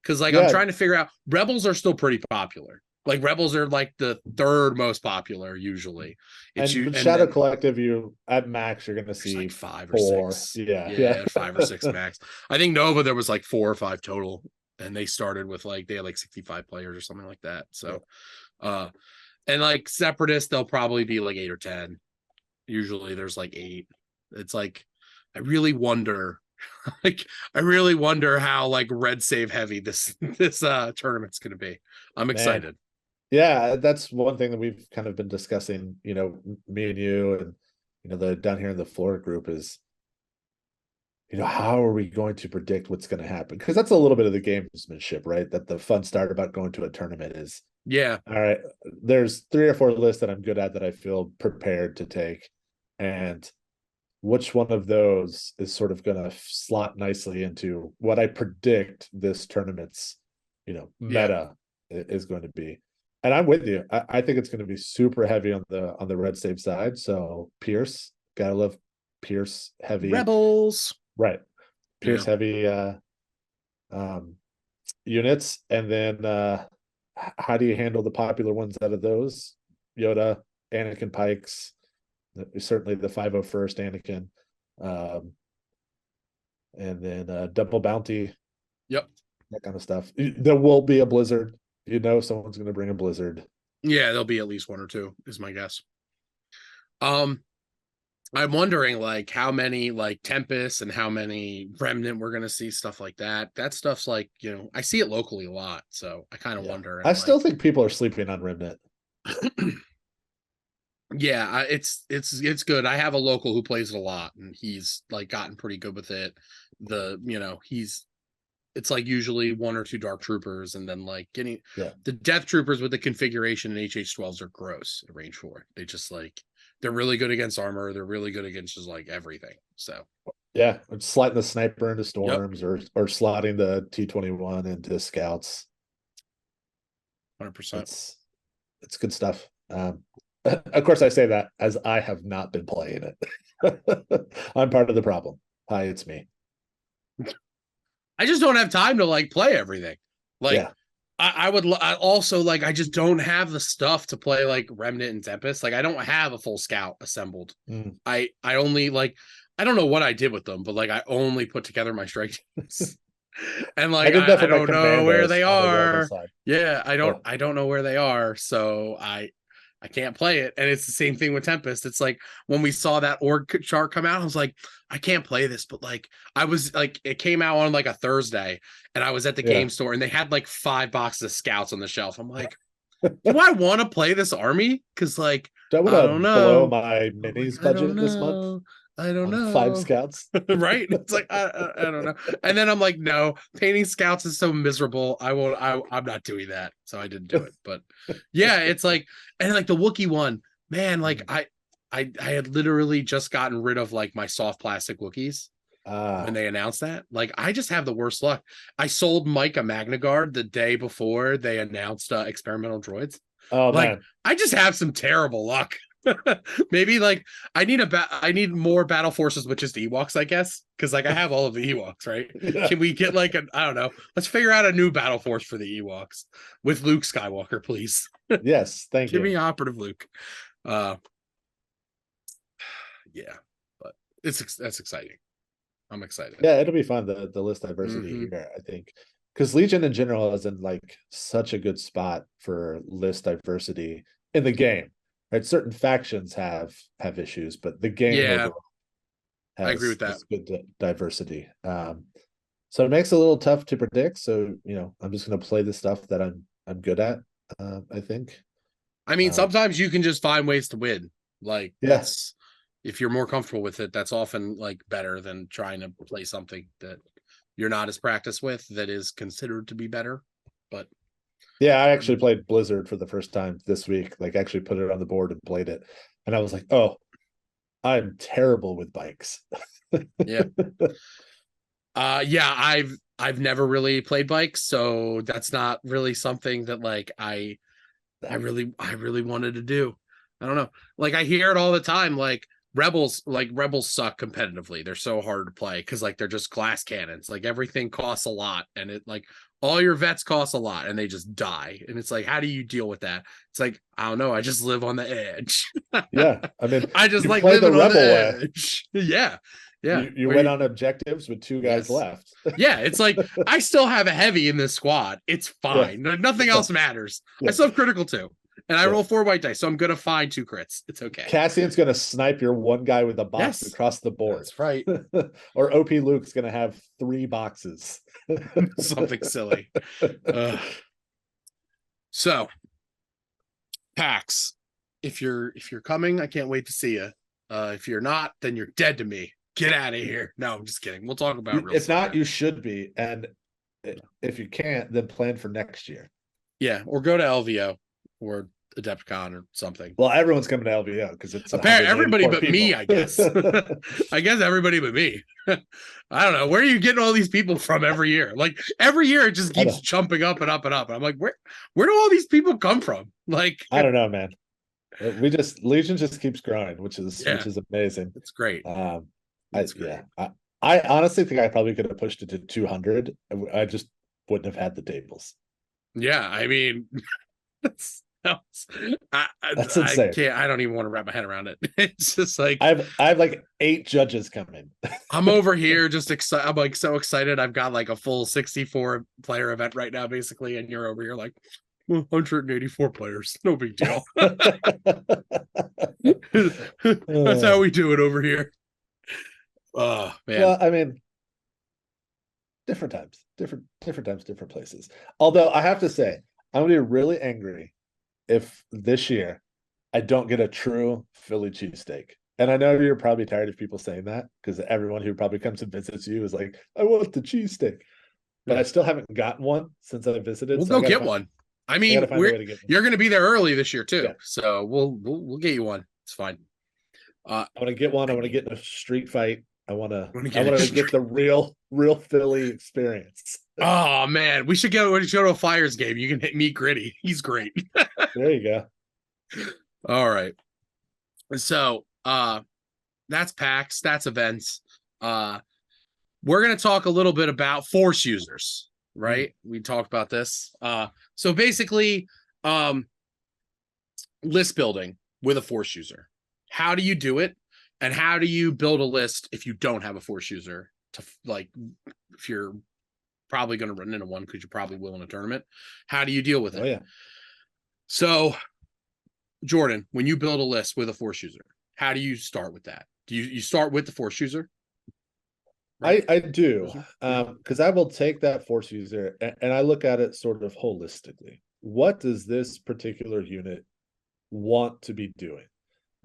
Because, like, I'm trying to figure out, Rebels are still pretty popular. Like, Rebels are, like, the third most popular, usually. Shadow Collective, at max, you're going to see like 5 or 6. Yeah, 5 or 6 max. I think Nova, there was, like, 4 or 5 total. And they started with, like, they had, like, 65 players or something like that. So, and, like, Separatists, they'll probably be, like, 8 or 10. Usually there's, like, 8. It's, like, I really wonder how like red save heavy this tournament's going to be. I'm excited. Yeah, that's one thing that we've kind of been discussing, me and you and the down here in the Florida group is, how are we going to predict what's going to happen? Because that's a little bit of the gamesmanship, right? That the fun start about going to a tournament is, all right, there's 3 or 4 lists that I'm good at that I feel prepared to take, and which one of those is sort of going to slot nicely into what I predict this tournament's, meta is going to be. And I'm with you. I think it's going to be super heavy on the red save side. So Pierce, gotta love Pierce heavy Rebels, right? Pierce heavy units, and then how do you handle the popular ones out of those? Yoda, Anakin Pikes. Certainly the 501st Anakin, and then double bounty, that kind of stuff. There will be a blizzard. Someone's going to bring a blizzard. Yeah, there'll be at least 1 or 2, is my guess. I'm wondering like how many like Tempest and how many Remnant we're going to see, stuff like that. That stuff's like, I see it locally a lot, so I kind of wonder. I still think people are sleeping on Remnant. Yeah, it's good. I have a local who plays it a lot, and he's like gotten pretty good with it. It's like usually 1 or 2 Dark Troopers, and then like getting the Death Troopers with the configuration and HH-12s are gross at range 4. They just like they're really good against armor. They're really good against just like everything. So sliding the sniper into storms or slotting the T-21 into scouts. 100%. It's good stuff. Of course, I say that as I have not been playing it. I'm part of the problem. Hi, it's me. I just don't have time to like play everything. Like, I just don't have the stuff to play like Remnant and Tempest. Like, I don't have a full scout assembled. I only like, I don't know what I did with them, but like I only put together my strike teams. And like I don't know where they are. I don't know where they are. So I can't play it. And it's the same thing with Tempest. It's like when we saw that org chart come out, I was like, I can't play this. But like, I was like, it came out on like a Thursday and I was at the game store and they had like 5 boxes of scouts on the shelf. I'm like, do I want to play this army? Because like, I don't know. Blow my minis budget this month. I don't know. 5 scouts. Right? It's like, I don't know. And then I'm like, no, painting scouts is so miserable. I'm not doing that. So I didn't do it. But yeah, it's like, and like the Wookiee one, man, like I had literally just gotten rid of like my soft plastic Wookiees when they announced that. Like, I just have the worst luck. I sold Mike a Magna Guard the day before they announced experimental droids. Oh, like, man. I just have some terrible luck. Maybe like I need more battle forces with just Ewoks, I guess, because like I have all of the Ewoks, right? Can we get like I don't know, let's figure out a new battle force for the Ewoks with Luke Skywalker, please. Yes, thank you. Give me operative Luke. But that's exciting. I'm excited. Yeah, it'll be fun, the list diversity here, I think. Because Legion in general is in like such a good spot for list diversity in the game. Right. Certain factions have issues, but the game Yeah, overall I agree with that. has good diversity. So it makes it a little tough to predict. So, I'm just gonna play the stuff that I'm good at, I think. I mean, sometimes you can just find ways to win. Like that's if you're more comfortable with it, that's often like better than trying to play something that you're not as practiced with that is considered to be better. But yeah, I actually played Blizzard for the first time this week, like actually put it on the board and played it. And I was like, oh, I'm terrible with bikes. yeah. Yeah, I've never really played bikes, so that's not really something that like I really wanted to do. I don't know. Like I hear it all the time. Like rebels suck competitively. They're so hard to play because like they're just glass cannons. Like everything costs a lot, and it like all your vets cost a lot, and they just die. And it's like, how do you deal with that? It's like I don't know. I just live on the edge. Yeah, I mean, I just you like play the living on the rebel way. edge. Yeah, yeah. You went on objectives with 2 guys Yes. left. Yeah, it's like I still have a heavy in this squad. It's fine. Yeah. Nothing else matters. Yeah. I still have critical too. And I roll 4 white dice, so I'm gonna find 2 crits. It's okay. Cassian's gonna snipe your one guy with a box across the board. That's right. Or OP Luke's gonna have 3 boxes. Something silly. So PAX. If you're coming, I can't wait to see you. If you're not, then you're dead to me. Get out of here. No, I'm just kidding. We'll talk about it. If not, you should be. And if you can't, then plan for next year. Yeah, or go to LVO or Adepticon or something. Well, everyone's coming to LVO because it's apparently everybody but people. Me, I guess. I guess everybody but me. I don't know. Where are you getting all these people from every year? Like every year it just keeps jumping up and up and up. And I'm like, where do all these people come from? Like I don't know, man. Legion just keeps growing, which is amazing. It's great. I honestly think I probably could have pushed it to 200. I just wouldn't have had the tables. Yeah, I mean, that's insane. I don't even want to wrap my head around it. It's just like I have like 8 judges coming. I'm over here just excited. I'm like so excited. I've got like a full 64 player event right now, basically, and you're over here like 184 players. No big deal. That's how we do it over here. Oh man. Well, I mean, different times, different places. Although I have to say, I'm gonna be really angry if this year I don't get a true Philly cheesesteak. And I know you're probably tired of people saying that because everyone who probably comes and visits you is like, I want the cheesesteak. But I still haven't gotten one sinse I visited. We'll go get one. I mean, you're going to be there early this year too, so we'll get you one. It's fine. I want to get one. I want to get in a street fight. I want to get the real Philly experience. Oh man, we should go to a Flyers game. You can meet Gritty. He's great. There you go. All right. So that's PAX, that's events. We're gonna talk a little bit about force users, right? We talked about this. So basically, list building with a force user. How do you do it? And how do you build a list if you don't have a force user to like, if you're probably going to run into one because you probably will in a tournament? How do you deal with it? Oh, yeah. So, Jordan, when you build a list with a force user, how do you start with that? Do you start with the force user? Right? I do, because I will take that force user and I look at it sort of holistically. What does this particular unit want to be doing?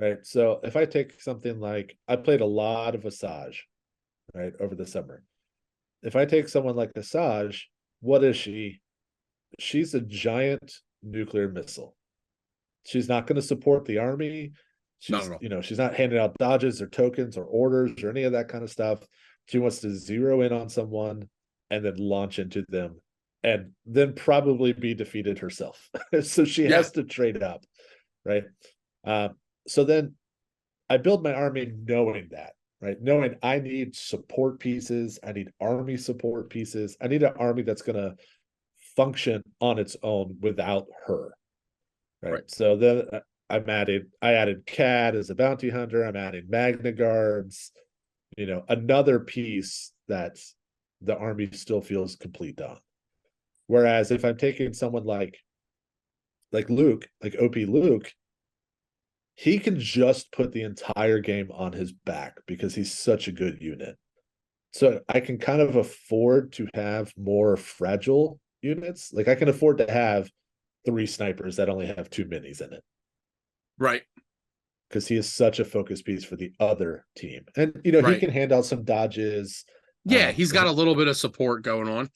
Right. So if I take something like I played a lot of Asajj, right, over the summer. If I take someone like Asajj, what is she? She's a giant nuclear missile. She's not going to support the army. She's she's not handing out dodges or tokens or orders or any of that kind of stuff. She wants to zero in on someone and then launch into them and then probably be defeated herself. So she has to trade up, right? So then I build my army knowing that, right? Knowing I need support pieces. I need army support pieces. I need an army that's going to function on its own without her, right? So then I added CAD as a bounty hunter. I'm adding Magna Guards. another piece that the army still feels complete on. Whereas if I'm taking someone like Luke, like OP Luke, he can just put the entire game on his back because he's such a good unit. So I can kind of afford to have more fragile units. Like I can afford to have 3 snipers that only have 2 minis in it. Right. Because he is such a focus piece for the other team. And he Right. can hand out some dodges. Yeah, he's got a little bit of support going on.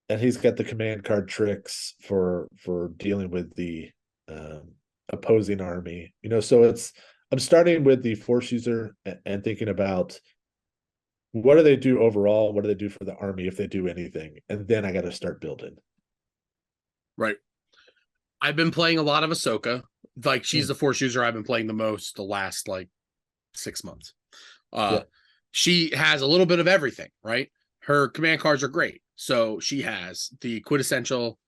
And he's got the command card tricks for dealing with the opposing army. So I'm starting with the force user and thinking about what do they do overall? What do they do for the army if they do anything? And then I got to start building. Right. I've been playing a lot of Ahsoka. Like she's the force user I've been playing the most the last 6 months. She has a little bit of everything, right? Her command cards are great. So she has the quintessential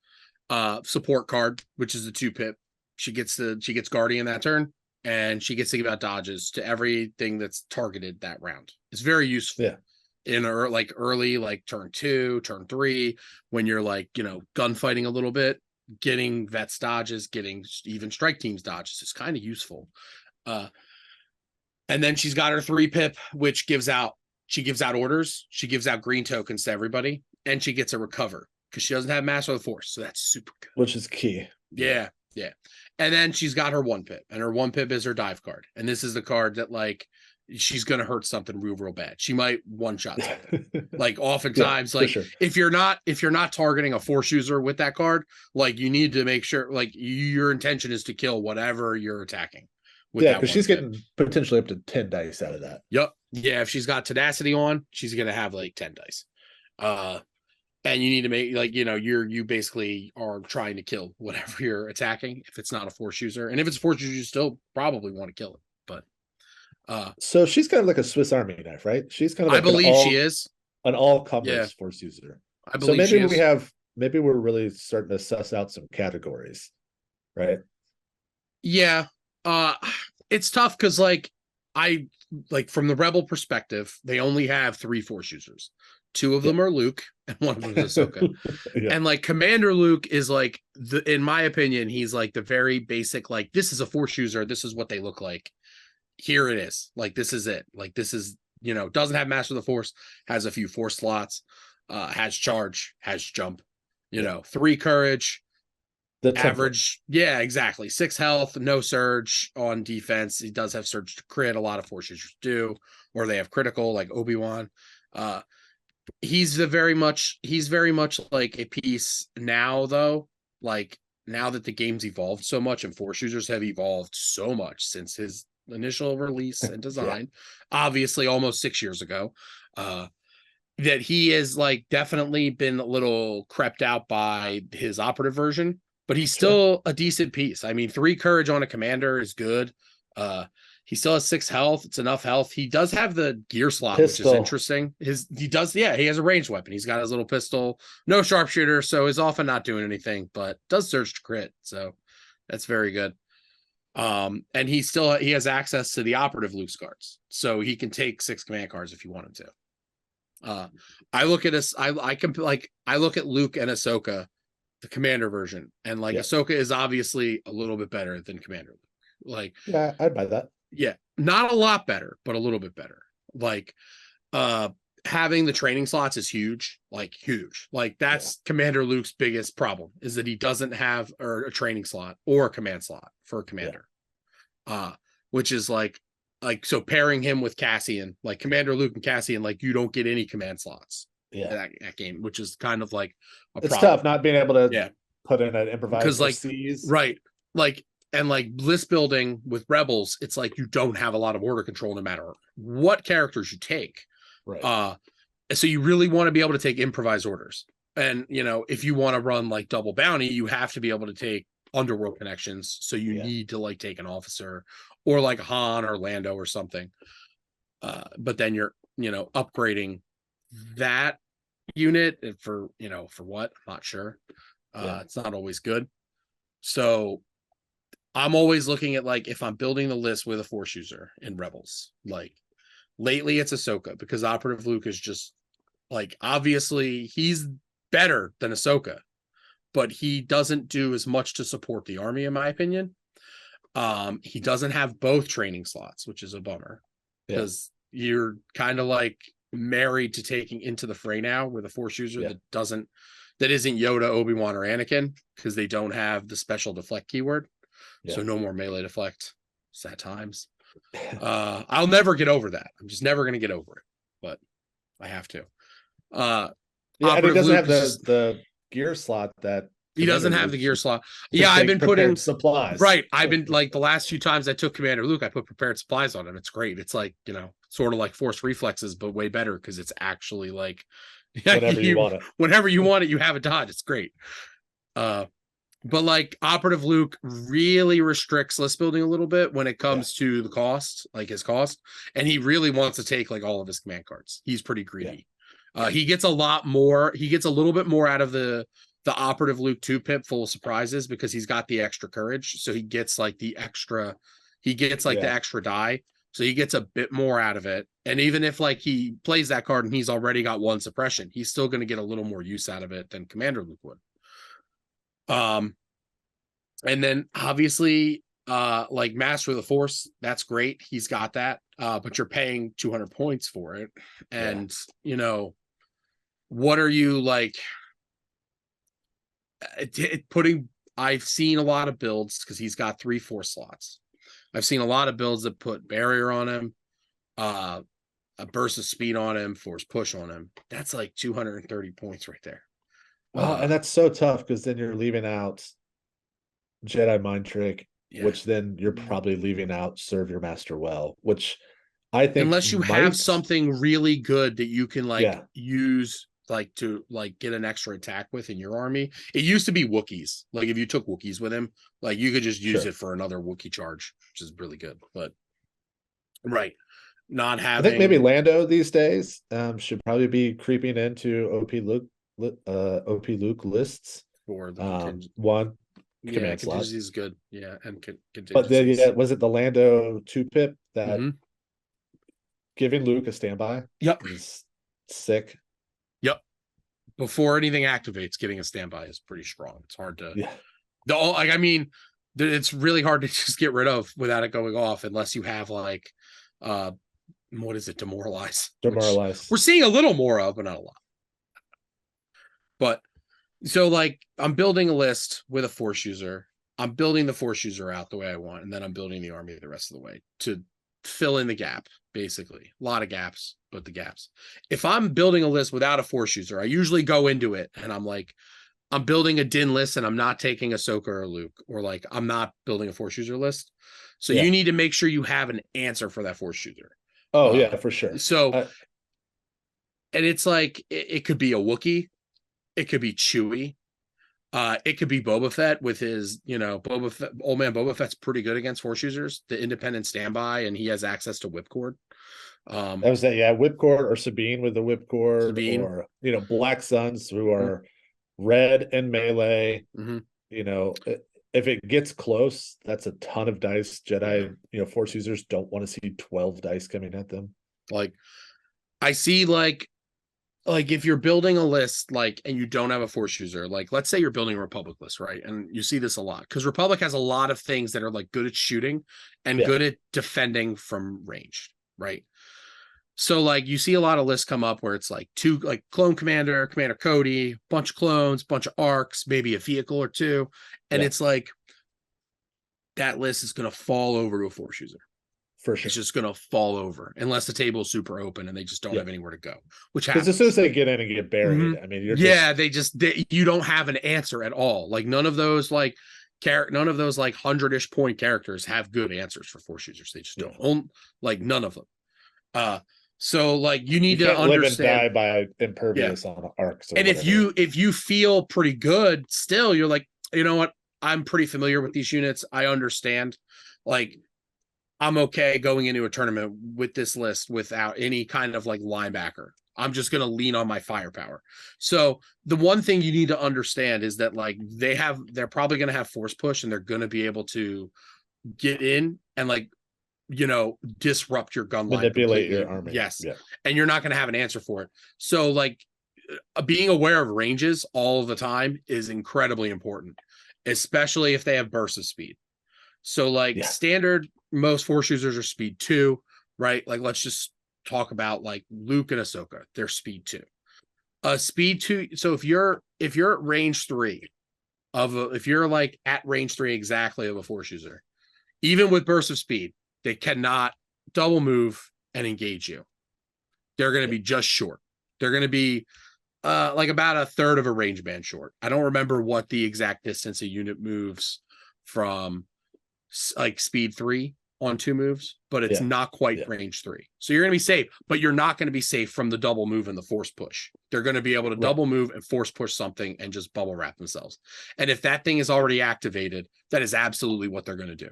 support card, which is the 2-pip. She gets Guardian that turn, and she gets to give out dodges to everything that's targeted that round. It's very useful. Yeah. In early turn 2, turn 3, when you're gunfighting a little bit, getting vets dodges, getting even strike teams dodges is kind of useful. And then she's got her 3-pip, which gives out orders. She gives out green tokens to everybody, and she gets a recover because she doesn't have Master of the Force. So that's super good. Which is key. Yeah. And then she's got her 1-pip, and her 1-pip is her dive card. And this is the card that she's going to hurt something real bad. She might one-shot something. Oftentimes, sure. if you're not targeting a force user with that card, you need to make sure your intention is to kill whatever you're attacking. Because she's getting potentially up to 10 dice out of that. Yep. Yeah, if she's got tenacity on, she's gonna have 10 dice. And you need to make you basically are trying to kill whatever you're attacking if it's not a force user. And if it's a force user, you still probably want to kill it. But so she's kind of like a Swiss Army knife, right? She's kind of I believe she is an all-comers force user. I believe so maybe we're really starting to suss out some categories, right? Yeah. It's tough because from the Rebel perspective, they only have 3 force users. 2 of them are Luke, and 1 of them is Ahsoka. And Commander Luke is in my opinion, he's the very basic, this is a force user, this is what they look like. Here it is. This is it. This is, doesn't have Master of the Force, has a few force slots, has charge, has jump, 3 courage. The average, yeah, exactly. 6 health, no surge on defense. He does have surge to crit. A lot of force users do, or they have critical, like Obi-Wan. He's very much like a piece now, though. Now that the game's evolved so much and force users have evolved so much since his initial release and design, obviously almost 6 years ago, that he is definitely been a little crept out by his operative version. But he's still a decent piece. I mean, 3 courage on a commander is good. He still has 6 health. It's enough health. He does have the gear slot, pistol, which is interesting. He has a ranged weapon. He's got his little pistol, no sharpshooter, so is often not doing anything, but does surge to crit. So that's very good. And he has access to the operative Luke's cards, so he can take 6 command cards if you want him to. I look at I look at Luke and Ahsoka, the commander version, and Ahsoka is obviously a little bit better than Commander Luke. I'd buy that. Yeah, not a lot better, but a little bit better. Having the training slots is huge. That's Commander Luke's biggest problem, is that he doesn't have a training slot or a command slot for a commander. Which is so pairing him with Cassian, Commander Luke and Cassian, you don't get any command slots. That game, which is kind of it's problem. Tough not being able to put in an improvised because right, and list building with Rebels, it's you don't have a lot of order control no matter what characters you take, right? So you really want to be able to take improvised orders, and if you want to run double bounty, you have to be able to take underworld connections, so you need to take an officer or Han or Lando or something, but then you're upgrading that unit for what, I'm not sure. It's not always good. So I'm always looking at if I'm building the list with a force user in Rebels, Lately, it's Ahsoka because Operative Luke is just like, obviously he's better than Ahsoka, but he doesn't do as much to support the army, in my opinion. He doesn't have both training slots, which is a bummer because you're kind of like married to taking Into the Fray now with a Force user that isn't Yoda, Obi-Wan, or Anakin because they don't have the special deflect keyword. So no more melee deflect. Sad times. I'll never get over that. I'm just never going to get over it, but I have to. And he doesn't have the gear slot that he doesn't have the gear slot. Yeah, I've been putting supplies. Right. I've been like the last few times I took Commander Luke, I put prepared supplies on him. It's great. It's like, sort of like Force Reflexes, but way better because it's actually like whenever you want it. Whenever you want it, you have a dodge. It's great. But like Operative Luke really restricts list building a little bit when it comes to the cost, like his cost. And he really wants to take like all of his command cards. He's pretty greedy. He gets a lot more. He gets a little bit more out of the Operative Luke 2-pip full of surprises because he's got the extra courage. So he gets like the extra, the extra die. So he gets a bit more out of it. And even if like he plays that card and he's already got 1 suppression, he's still going to get a little more use out of it than Commander Luke would. And then obviously like Master of the Force, that's great. He's got that. But you're paying 200 points for it. And what are you like I've seen a lot of builds because he's got 3 Force slots. I've seen a lot of builds that put barrier on him, a burst of speed on him, force push on him. That's like 230 points right there. And that's so tough because then you're leaving out Jedi Mind Trick, which then you're probably leaving out Serve Your Master Well, which I think unless you have something really good that you can like use like to like get an extra attack with in your army. It used to be Wookiees. Like if you took Wookiees with him, like you could just use it for another Wookiee charge, which is really good. But not having, I think maybe Lando these days should probably be creeping into OP Luke lists for the one command slot is good. And but then was it the Lando 2-pip that giving Luke a standby is sick. Before anything activates, getting a standby is pretty strong. It's hard to it's really hard to just get rid of without it going off unless you have like what is it, demoralize. We're seeing a little more of, but not a lot. But so like I'm building a list with a Force user. I'm building the Force user out the way I want, and then I'm building the army the rest of the way to fill in the gap, basically. A lot of gaps, but the gaps. If I'm building a list without a Force user, I usually go into it and I'm like, I'm building a Din list and I'm not taking Ahsoka or Luke, or like I'm not building a Force user list. So you need to make sure you have an answer for that Force user. Oh, yeah, for sure. So, and it's like, it could be a Wookiee. It could be Chewie. It could be Boba Fett with his, Boba Fett. Old man Boba Fett's pretty good against Force users, the independent standby, and he has access to whipcord. That was whipcord, or Sabine with the whipcord, or Black Suns who are red and melee. If it gets close, that's a ton of dice. Jedi, Force users don't want to see 12 dice coming at them. Like I see like if you're building a list, like, and you don't have a Force user, like let's say you're building a Republic list, right? And you see this a lot because Republic has a lot of things that are like good at shooting and good at defending from range, right? So like you see a lot of lists come up where it's like 2, like Clone Commander, Commander Cody, bunch of clones, bunch of arcs, maybe a vehicle or 2. And it's like that list is going to fall over to a Force user. For sure. It's just going to fall over unless the table is super open and they just don't have anywhere to go, which happens. Because as soon as they get in and get buried, I mean, you're you don't have an answer at all. Like none of those like 100-ish point characters have good answers for Force users. They just don't. Like none of them. So like you need to understand, live and die by impervious on arcs. And if you feel pretty good, still you're like, you know what? I'm pretty familiar with these units. I understand. Like I'm okay going into a tournament with this list without any kind of like linebacker. I'm just going to lean on my firepower. So the one thing you need to understand is that like they're probably going to have force push and they're going to be able to get in and like disrupt your gun line Manipulate completely. your army. Yes. Yeah. And you're not going to have an answer for it. So like being aware of ranges all the time is incredibly important, especially if they have bursts of speed. So like standard, most force users are speed 2, right? Like let's just talk about like Luke and Ahsoka, they're speed 2. Speed 2. So if you're at range 3 if you're like at range 3 exactly of a force user, even with bursts of speed, they cannot double move and engage you. They're going to be just short. They're going to be like about a third of a range band short. I don't remember what the exact distance a unit moves from like speed 3 on 2 moves, but it's not quite range 3. So you're going to be safe, but you're not going to be safe from the double move and the force push. They're going to be able to double move and force push something and just bubble wrap themselves. And if that thing is already activated, that is absolutely what they're going to do.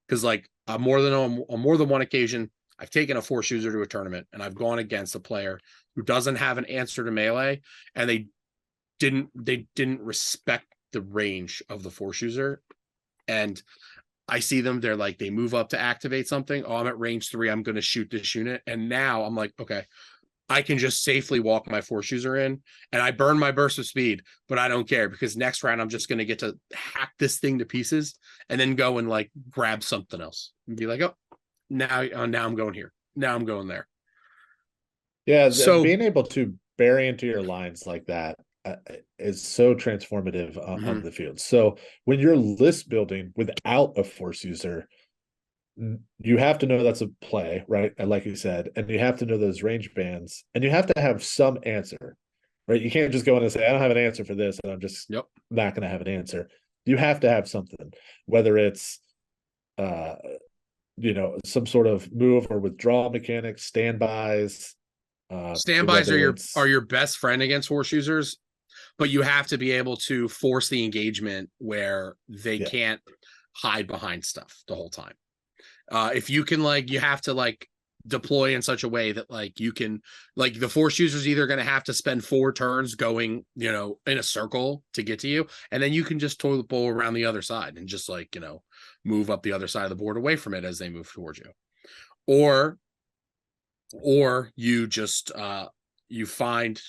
Because like on more than one occasion, I've taken a force user to a tournament and I've gone against a player who doesn't have an answer to melee, and they didn't respect the range of the force user. And I see them, they're like, they move up to activate something. Oh, I'm at range 3. I'm going to shoot this unit. And now I'm like, okay, I can just safely walk my force user in and I burn my burst of speed, but I don't care because next round I'm just going to get to hack this thing to pieces and then go and like grab something else and be like, oh, now I'm going here. Now I'm going there. Yeah. So being able to bury into your lines like that is so transformative on the field. So when you're list building without a force user, you have to know that's a play, right? And like you said, and you have to know those range bands, and you have to have some answer, right? You can't just go in and say, I don't have an answer for this, and I'm just not going to have an answer. You have to have something, whether it's some sort of move or withdrawal mechanics, standbys. Standbys are your best friend against force users, but you have to be able to force the engagement where they can't hide behind stuff the whole time. If you can, like, you have to like deploy in such a way that like you can, like, the force user's either going to have to spend 4 turns going, in a circle to get to you, and then you can just toilet bowl around the other side and just like, move up the other side of the board away from it as they move towards you. Or you just you find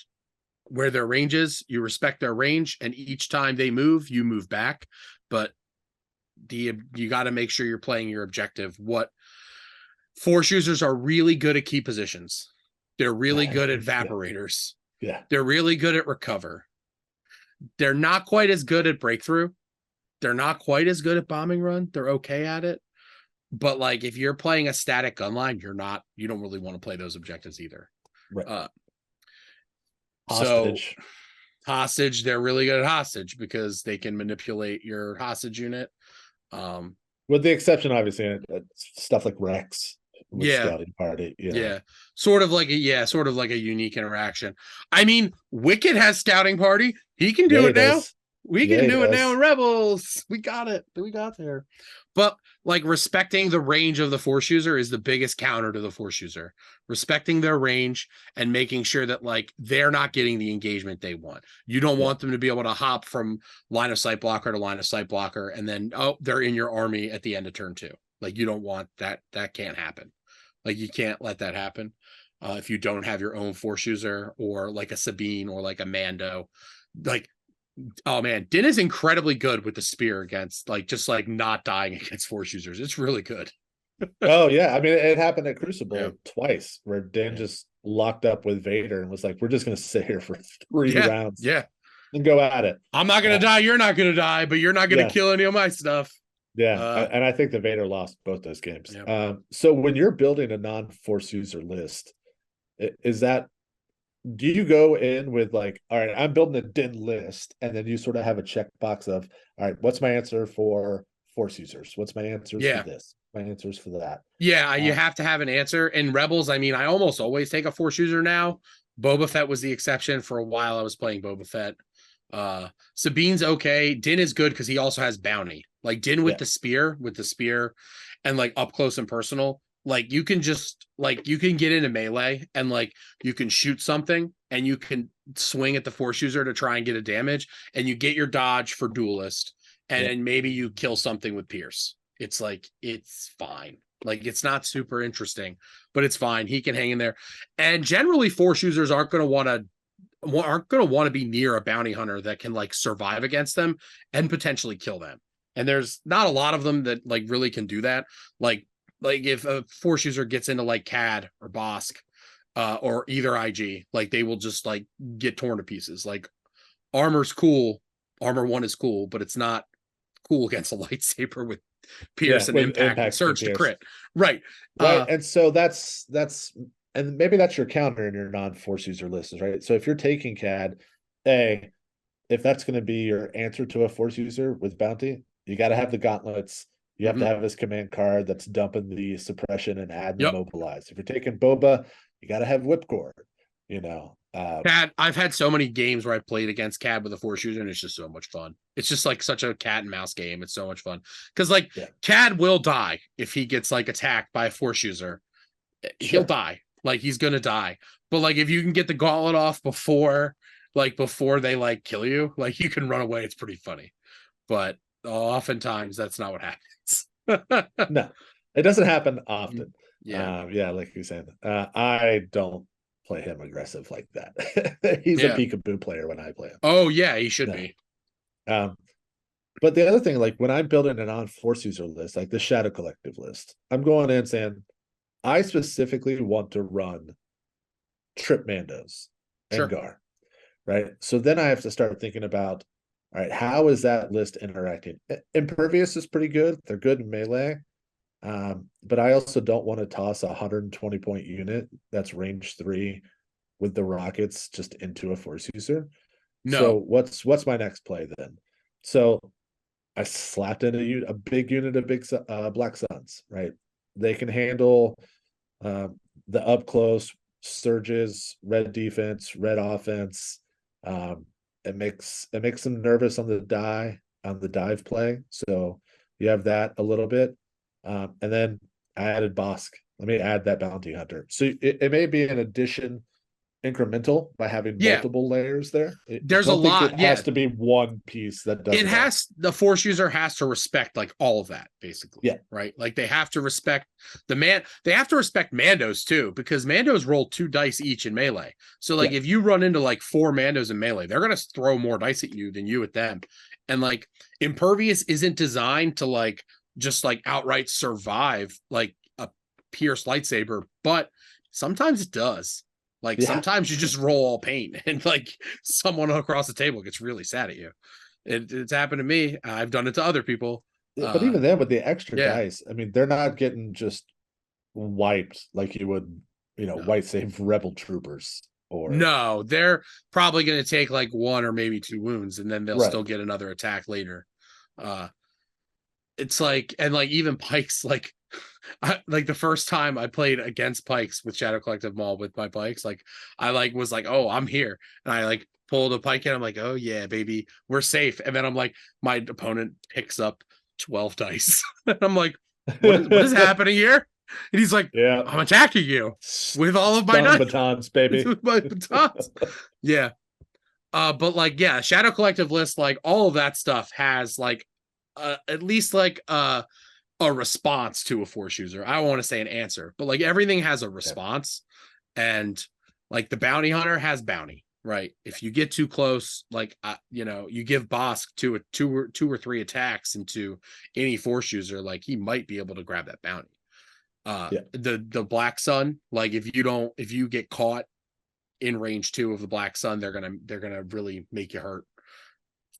where their range is, you respect their range, and each time they move, you move back. But you got to make sure you're playing your objective. What force users are really good at key positions. They're really good at evaporators. Yeah. They're really good at recover. They're not quite as good at breakthrough. They're not quite as good at bombing run. They're okay at it. But like if you're playing a static gun line, you don't really want to play those objectives either. Right. Hostage. So hostage, they're really good at hostage because they can manipulate your hostage unit. With the exception, obviously, stuff like Rex with Scouting Party. Sort of like a unique interaction. I mean, Wicked has Scouting Party. He can do it now. We can do it now in Rebels. We got it. We got there. But like respecting the range of the force user is the biggest counter to the force user. Respecting their range and making sure that like they're not getting the engagement they want. You don't want them to be able to hop from line of sight blocker to line of sight blocker and then they're in your army at the end of turn 2. Like you don't want that. That can't happen. Like you can't let that happen. If you don't have your own force user or like a Sabine or like a Mando, like, oh man, Din is incredibly good with the spear against like just like not dying against force users. It's really good. Oh yeah, I mean it happened at Crucible twice where Din just locked up with Vader and was like, "We're just going to sit here for 3 rounds, and go at it. I'm not going to die. You're not going to die, but you're not going to kill any of my stuff." Yeah, and I think the Vader lost both those games. So when you're building a non-force user list, do you go in with like, all right, I'm building a Din list, and then you sort of have a checkbox of, all right, what's my answer for force users? What's my answers for this? My answers for that. Yeah, you have to have an answer. In Rebels, I mean, I almost always take a force user now. Boba Fett was the exception. For a while, I was playing Boba Fett. Sabine's okay. Din is good because he also has bounty. Like Din with the spear, and like up close and personal. Like you can just like you can get into melee and like you can shoot something and you can swing at the force user to try and get a damage, and you get your dodge for duelist, and maybe you kill something with Pierce. It's like it's fine. Like it's not super interesting, but it's fine. He can hang in there. And generally force users aren't going to want to be near a bounty hunter that can like survive against them and potentially kill them. And there's not a lot of them that like really can do that. Like if a force user gets into like CAD or Bosk, or either IG, like they will just like get torn to pieces. Like armor's cool, armor 1 is cool, but it's not cool against a lightsaber with pierce and with impact and surge to crit. Right. Right. And so that's and maybe that's your counter in your non-force user lists, right? So if you're taking CAD, if that's going to be your answer to a force user with bounty, you got to have the gauntlets. You have to have this command card that's dumping the suppression and adding the mobilize. If you're taking Boba, you got to have whipcord, you know. CAD, I've had so many games where I played against CAD with a force user, and it's just so much fun. It's just like such a cat and mouse game. It's so much fun because like CAD will die if he gets like attacked by a force user. He'll die. Like he's gonna die. But like if you can get the gauntlet off before they like kill you, like you can run away. It's pretty funny. But oftentimes that's not what happens. No, it doesn't happen often. Yeah. Like you said, I don't play him aggressive like that. He's a peekaboo player when I play him. Oh yeah, he should be. But the other thing, like when I'm building a non-force user list, like the Shadow Collective list, I'm going in saying I specifically want to run Trip Mandos and Gar, right? So then I have to start thinking about, all right, how is that list interacting? Impervious is pretty good. They're good in melee. But I also don't want to toss a 120 point unit that's range 3 with the rockets just into a force user. No. So what's my next play then? So I slapped in a big unit of Black Suns, right? They can handle the up close surges, red defense, red offense. It makes them nervous on the dive play. So you have that a little bit. And then I added Bosk. Let me add that bounty hunter. So it may be an addition incremental by having multiple layers there. There's a lot. It has to be one piece that does it. The force user has to respect like all of that, basically. Yeah. Right. Like they have to respect they have to respect Mandos too, because Mandos roll 2 dice each in melee. So like if you run into like 4 Mandos in melee, they're gonna throw more dice at you than you at them. And like Impervious isn't designed to like just like outright survive like a pierced lightsaber, but sometimes it does. Like sometimes you just roll all paint and like someone across the table gets really sad at you. It's happened to me. I've done it to other people. But even then with the extra dice, I mean, they're not getting just wiped like you would, white save rebel troopers. No, they're probably going to take like 1 or maybe 2 wounds and then they'll still get another attack later. It's like, and like even Pikes, like the first time I played against Pikes with Shadow Collective Mall with my Pikes, like I like was like, oh, I'm here, and I like pulled a Pike and I'm like, oh yeah, baby, we're safe. And then I'm like, my opponent picks up 12 dice, and I'm like, what is happening here? And he's like, I'm attacking you with all of my batons, baby. With my batons. But like, Shadow Collective list, like all of that stuff has like at least like a response to a force user. I don't want to say an answer, but like everything has a response. And like the bounty hunter has bounty, right? If you get too close, like you give Bosk two or three attacks into any force user, like he might be able to grab that bounty. The Black Sun, like if you get caught in range 2 of the Black Sun, they're gonna really make you hurt.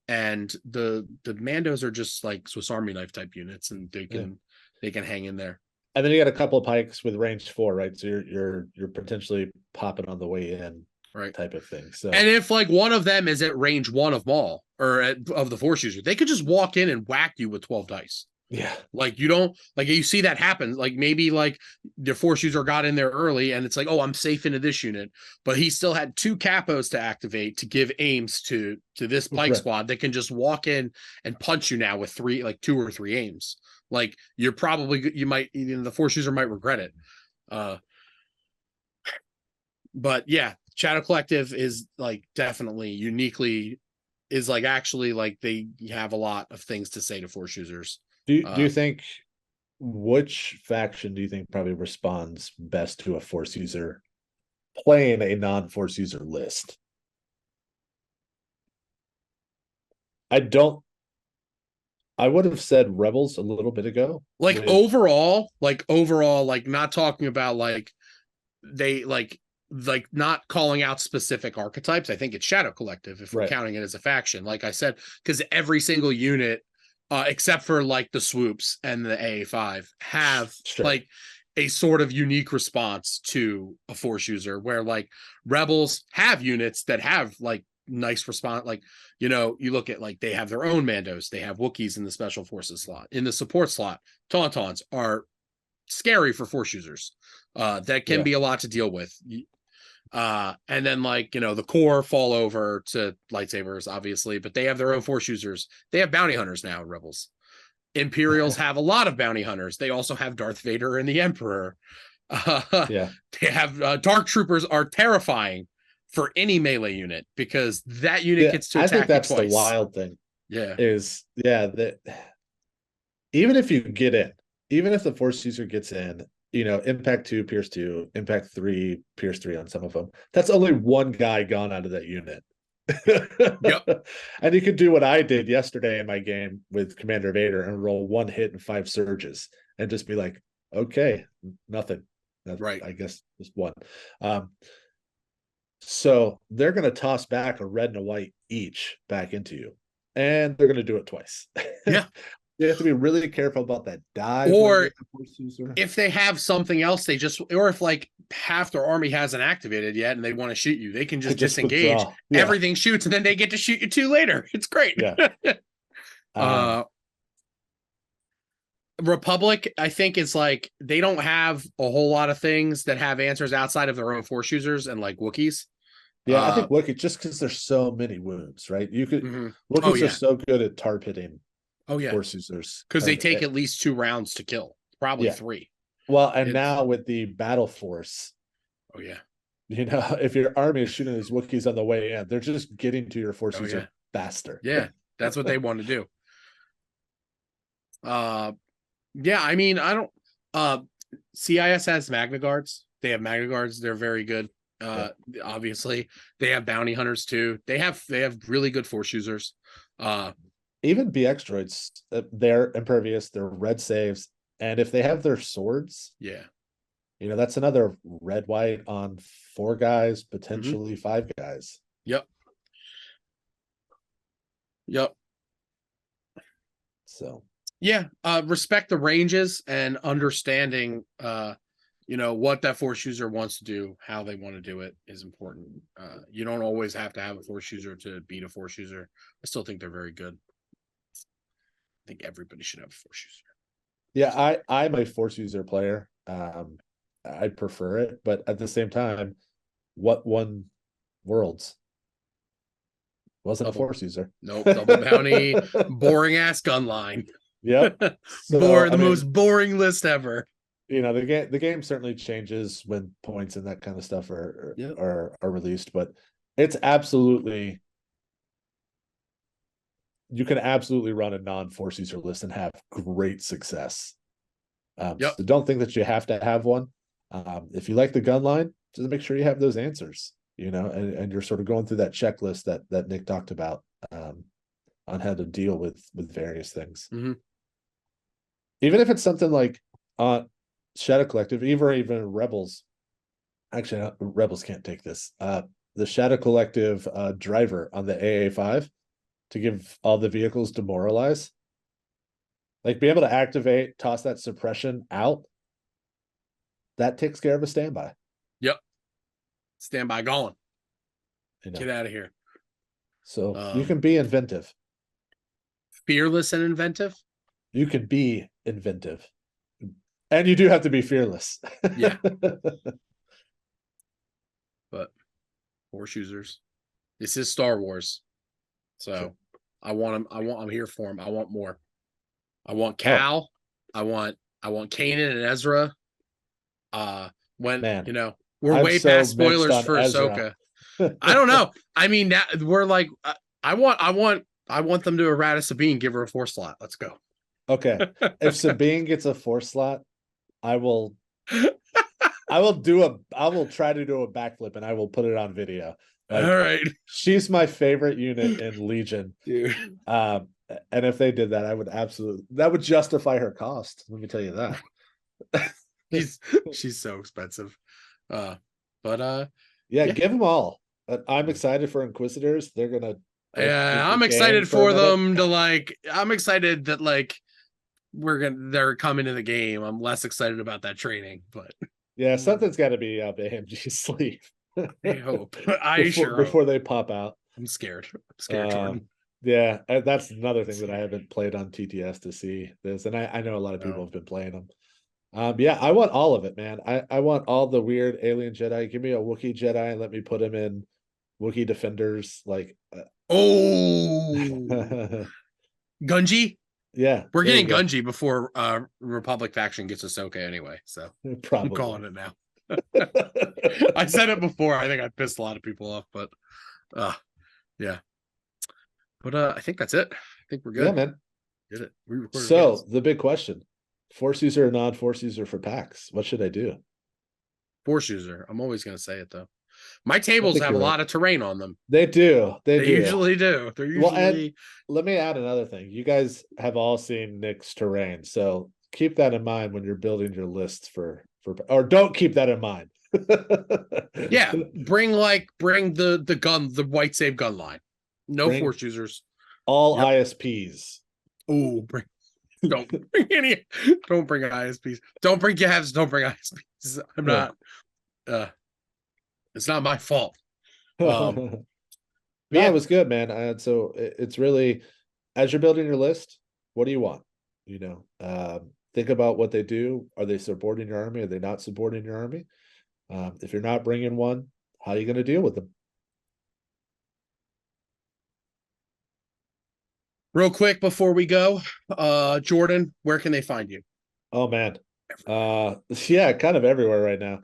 And the Mandos are just like Swiss Army knife type units, and they can hang in there. And then you got a couple of Pikes with range 4, right? So you're potentially popping on the way in, right? Type of thing. So, and if like one of them is at range 1 of Maul or of the force user, they could just walk in and whack you with 12 dice. Yeah. Like you don't like you see that happen. Like maybe like the force user got in there early and it's like, oh, I'm safe into this unit, but he still had 2 capos to activate to give aims to this Pike squad that can just walk in and punch you now with 2 or 3 aims. Like you might, even the force user might regret it. But yeah, Shadow Collective is like definitely uniquely is like actually like they have a lot of things to say to force users. Do you think which faction do you think probably responds best to a Force user playing a non-Force user list? I would have said Rebels a little bit ago. Like overall, like not talking about like they like not calling out specific archetypes. I think it's Shadow Collective if we're counting it as a faction. Like I said, because every single unit, except for like the swoops and the AA5, have like a sort of unique response to a Force user, where like Rebels have units that have like nice response. Like, you know, you look at like they have their own Mandos, they have Wookiees in the special forces slot. In the support slot, Tauntauns are scary for Force users. That can be a lot to deal with. And then like, you know, the core fall over to lightsabers, obviously, but they have their own Force users. They have bounty hunters now, Rebels. Imperials have a lot of bounty hunters. They also have Darth Vader and the Emperor. They have Dark Troopers are terrifying for any melee unit because that unit gets to attack. I think that's twice. The wild thing. Yeah. That even if you get in, even if the Force user gets in, you know, impact 2, pierce 2, impact 3, pierce 3 on some of them. That's only one guy gone out of that unit. Yep. And you could do what I did yesterday in my game with Commander Vader and roll 1 hit and 5 surges and just be like, okay, nothing. Right. I guess just 1. So they're going to toss back a red and a white each back into you. And they're going to do it twice. Yeah. You have to be really careful about that dive. Or if they have something else, or if like half their army hasn't activated yet and they want to shoot you, they can just disengage. Everything shoots and then they get to shoot you 2 later. It's great. Yeah. Republic, I think, is like they don't have a whole lot of things that have answers outside of their own Force users and like Wookiees. Yeah, I think Wookiee, just because there's so many wounds, right? You could Wookiees are so good at tar pitting. Force users, because they take at least 2 rounds to kill, probably 3. Well, and now with the battle force, you know, if your army is shooting these Wookiees on the way in, they're just getting to your Force user faster. Yeah, that's what they want to do. Yeah, I mean, I don't. CIS has Magna Guards. They have Magna Guards. They're very good. Obviously, they have bounty hunters too. They have really good Force users. Even BX droids, they're impervious, they're red saves, and if they have their swords, you know, that's another red white on 4 guys, potentially 5 guys. Yep. So respect the ranges and understanding you know what that Force user wants to do, how they want to do it is important. You don't always have to have a Force user to beat a Force user. I still think they're very good. I think everybody should have a Force user. Yeah, I'm a Force user player. I prefer it, but at the same time, what won Worlds? Wasn't a Force user. Nope, double bounty, boring ass gun line. Yep. So, most boring list ever. You know, the game certainly changes when points and that kind of stuff are released, but it's absolutely, you can absolutely run a non-Force user list and have great success. So don't think that you have to have one. If you like the gun line, just make sure you have those answers, you know, and you're sort of going through that checklist that Nick talked about on how to deal with various things. Even if it's something like Shadow Collective, even Rebels. Actually, Rebels can't take this. The Shadow Collective driver on the AA5 to give all the vehicles demoralize. Like, be able to activate, toss that suppression out. That takes care of a standby. Yep. Standby gone. You know. Get out of here. So you can be inventive. Fearless and inventive? You can be inventive. And you do have to be fearless. Yeah. But Force users. This is Star Wars. So I'm here for them. I want more. I want Cal. I want Kanan and Ezra. You know, we're way past spoilers for Ahsoka. I don't know. I mean, now we're like, I want them to errata Sabine, give her a 4 slot. Let's go. Okay. If Sabine gets a 4 slot, I will I will try to do a backflip and I will put it on video. All Like, right, she's my favorite unit in Legion. dude. And if they did that, that would justify her cost. Let me tell you that. She's so expensive. But Yeah, yeah. give them all. I'm excited for Inquisitors. They're gonna Yeah, the I'm game excited for a for minute. them to like. I'm excited that like they're coming to the game. I'm less excited about that training, but Yeah, something's got to be up AMG's sleeve. I hope. I sure hope. Before they pop out. I'm scared. I'm scared, Jordan. Yeah, that's another thing that I haven't played on TTS to see this, and I know a lot of people have been playing them. Yeah, I want all of it, man. I want all the weird alien Jedi. Give me a Wookiee Jedi and let me put him in Wookiee Defenders. Like, Oh, Gunji. yeah, We're getting Gunji before Republic faction gets Ahsoka anyway, so probably. I'm calling it now. I said it before. I think I pissed a lot of people off, but yeah. But I think that's it. I think we're good. Yeah, man. Did it. So the big question: Force user or non-Force user for PAX? What should I do? Force user. I'm always going to say it though. My tables have a lot of terrain on them. They do. They do. Usually do. They're usually. Well, and let me add another thing. You guys have all seen Nick's terrain, so keep that in mind when you're building your lists for or don't keep that in mind. Yeah, bring the gun, the white save gun line. No Force users. All ISPs. Oh, don't bring any. Don't bring ISPs. Don't bring Gavs. Don't bring ISPs. I'm not. It's not my fault. No, it was good, man. So it's really, as you're building your list, what do you want? Think about what they do. Are they supporting your army? Are they not supporting your army? If you're not bringing one, how are you going to deal with them? Real quick before we go, Jordan, where can they find you? Oh man. Yeah, kind of everywhere right now.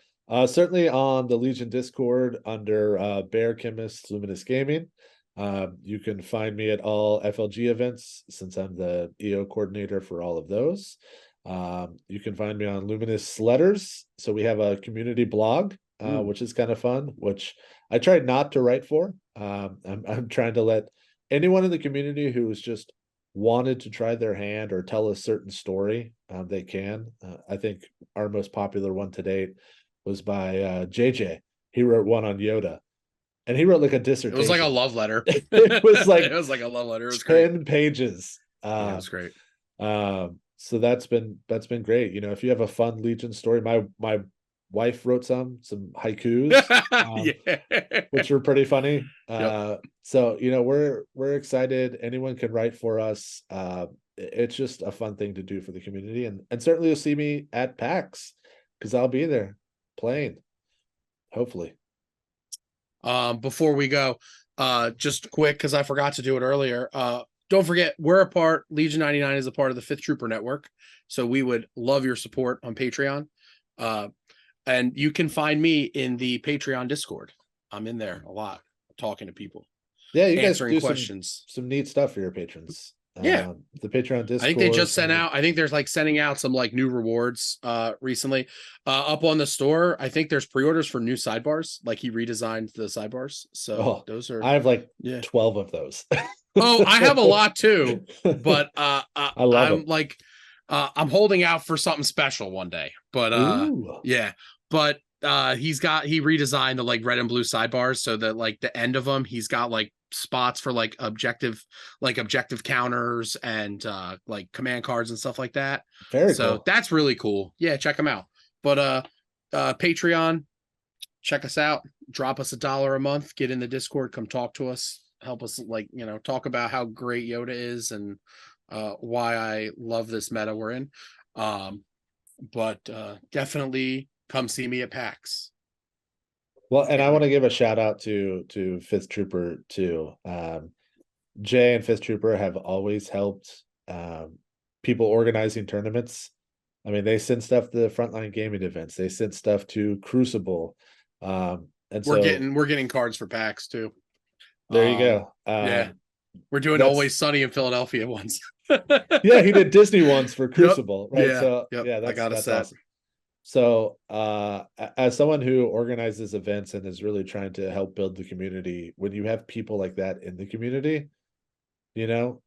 Certainly on the Legion Discord under Bear Chemist Luminous Gaming. You can find me at all FLG events since I'm the EO coordinator for all of those. You can find me on Luminous Letters. So we have a community blog, which is kind of fun, which I tried not to write for. I'm trying to let anyone in the community who's just wanted to try their hand or tell a certain story, they can. I think our most popular one to date was by JJ. He wrote one on Yoda. And he wrote like a dissertation. It was like a love letter. It was like a love letter. It was 10 great. pages. Yeah, it was great. So that's been great. If you have a fun Legion story, my wife wrote some haikus, which were pretty funny. So we're excited. Anyone can write for us. It's just a fun thing to do for the community, and certainly you'll see me at PAX because I'll be there playing, hopefully. Before we go, just quick, because I forgot to do it earlier. Don't forget, Legion 99 is a part of the 5th Trooper Network. So we would love your support on Patreon. And you can find me in the Patreon Discord. I'm in there a lot, talking to people. Yeah, you guys answering do questions. Some neat stuff for your patrons. Yeah, the Patreon Discord. I think they just sent out. I think there's like sending out some like new rewards recently. Up on the store, I think there's pre-orders for new sidebars. Like he redesigned the sidebars, so those are. I have like 12 of those. Oh, I have a lot too, but I love I'm like I'm holding out for something special one day. But yeah, but he redesigned the like red and blue sidebars so that like the end of them he's got like spots for like objective counters and like command cards and stuff like that. Very cool. That's really cool. Yeah, check them out. But Patreon, check us out. Drop us $1 a month. Get in the Discord. Come talk to us. Help us talk about how great Yoda is and why I love this meta we're in. But definitely come see me at PAX. Well, and I want to give a shout out to 5th Trooper too. Jay and 5th Trooper have always helped people organizing tournaments. I mean, they send stuff to the Frontline Gaming events. They sent stuff to Crucible. And we're getting cards for PAX too. There you go. Yeah, we're doing Always Sunny in Philadelphia once. Yeah, he did Disney ones for Yep. Crucible, right? Yeah. So Yep. yeah, I got a that's set. awesome. So as someone who organizes events and is really trying to help build the community, when you have people like that in the community, you know,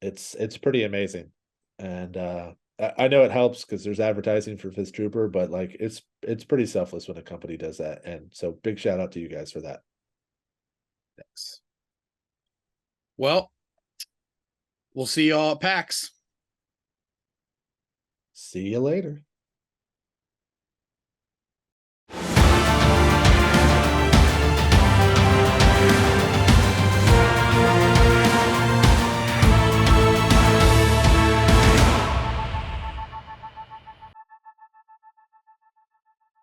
it's pretty amazing. And I know it helps because there's advertising for Fifth Trooper, but like it's pretty selfless when a company does that. And so big shout out to you guys for that. Thanks. Well, we'll see y'all at PAX. See you later.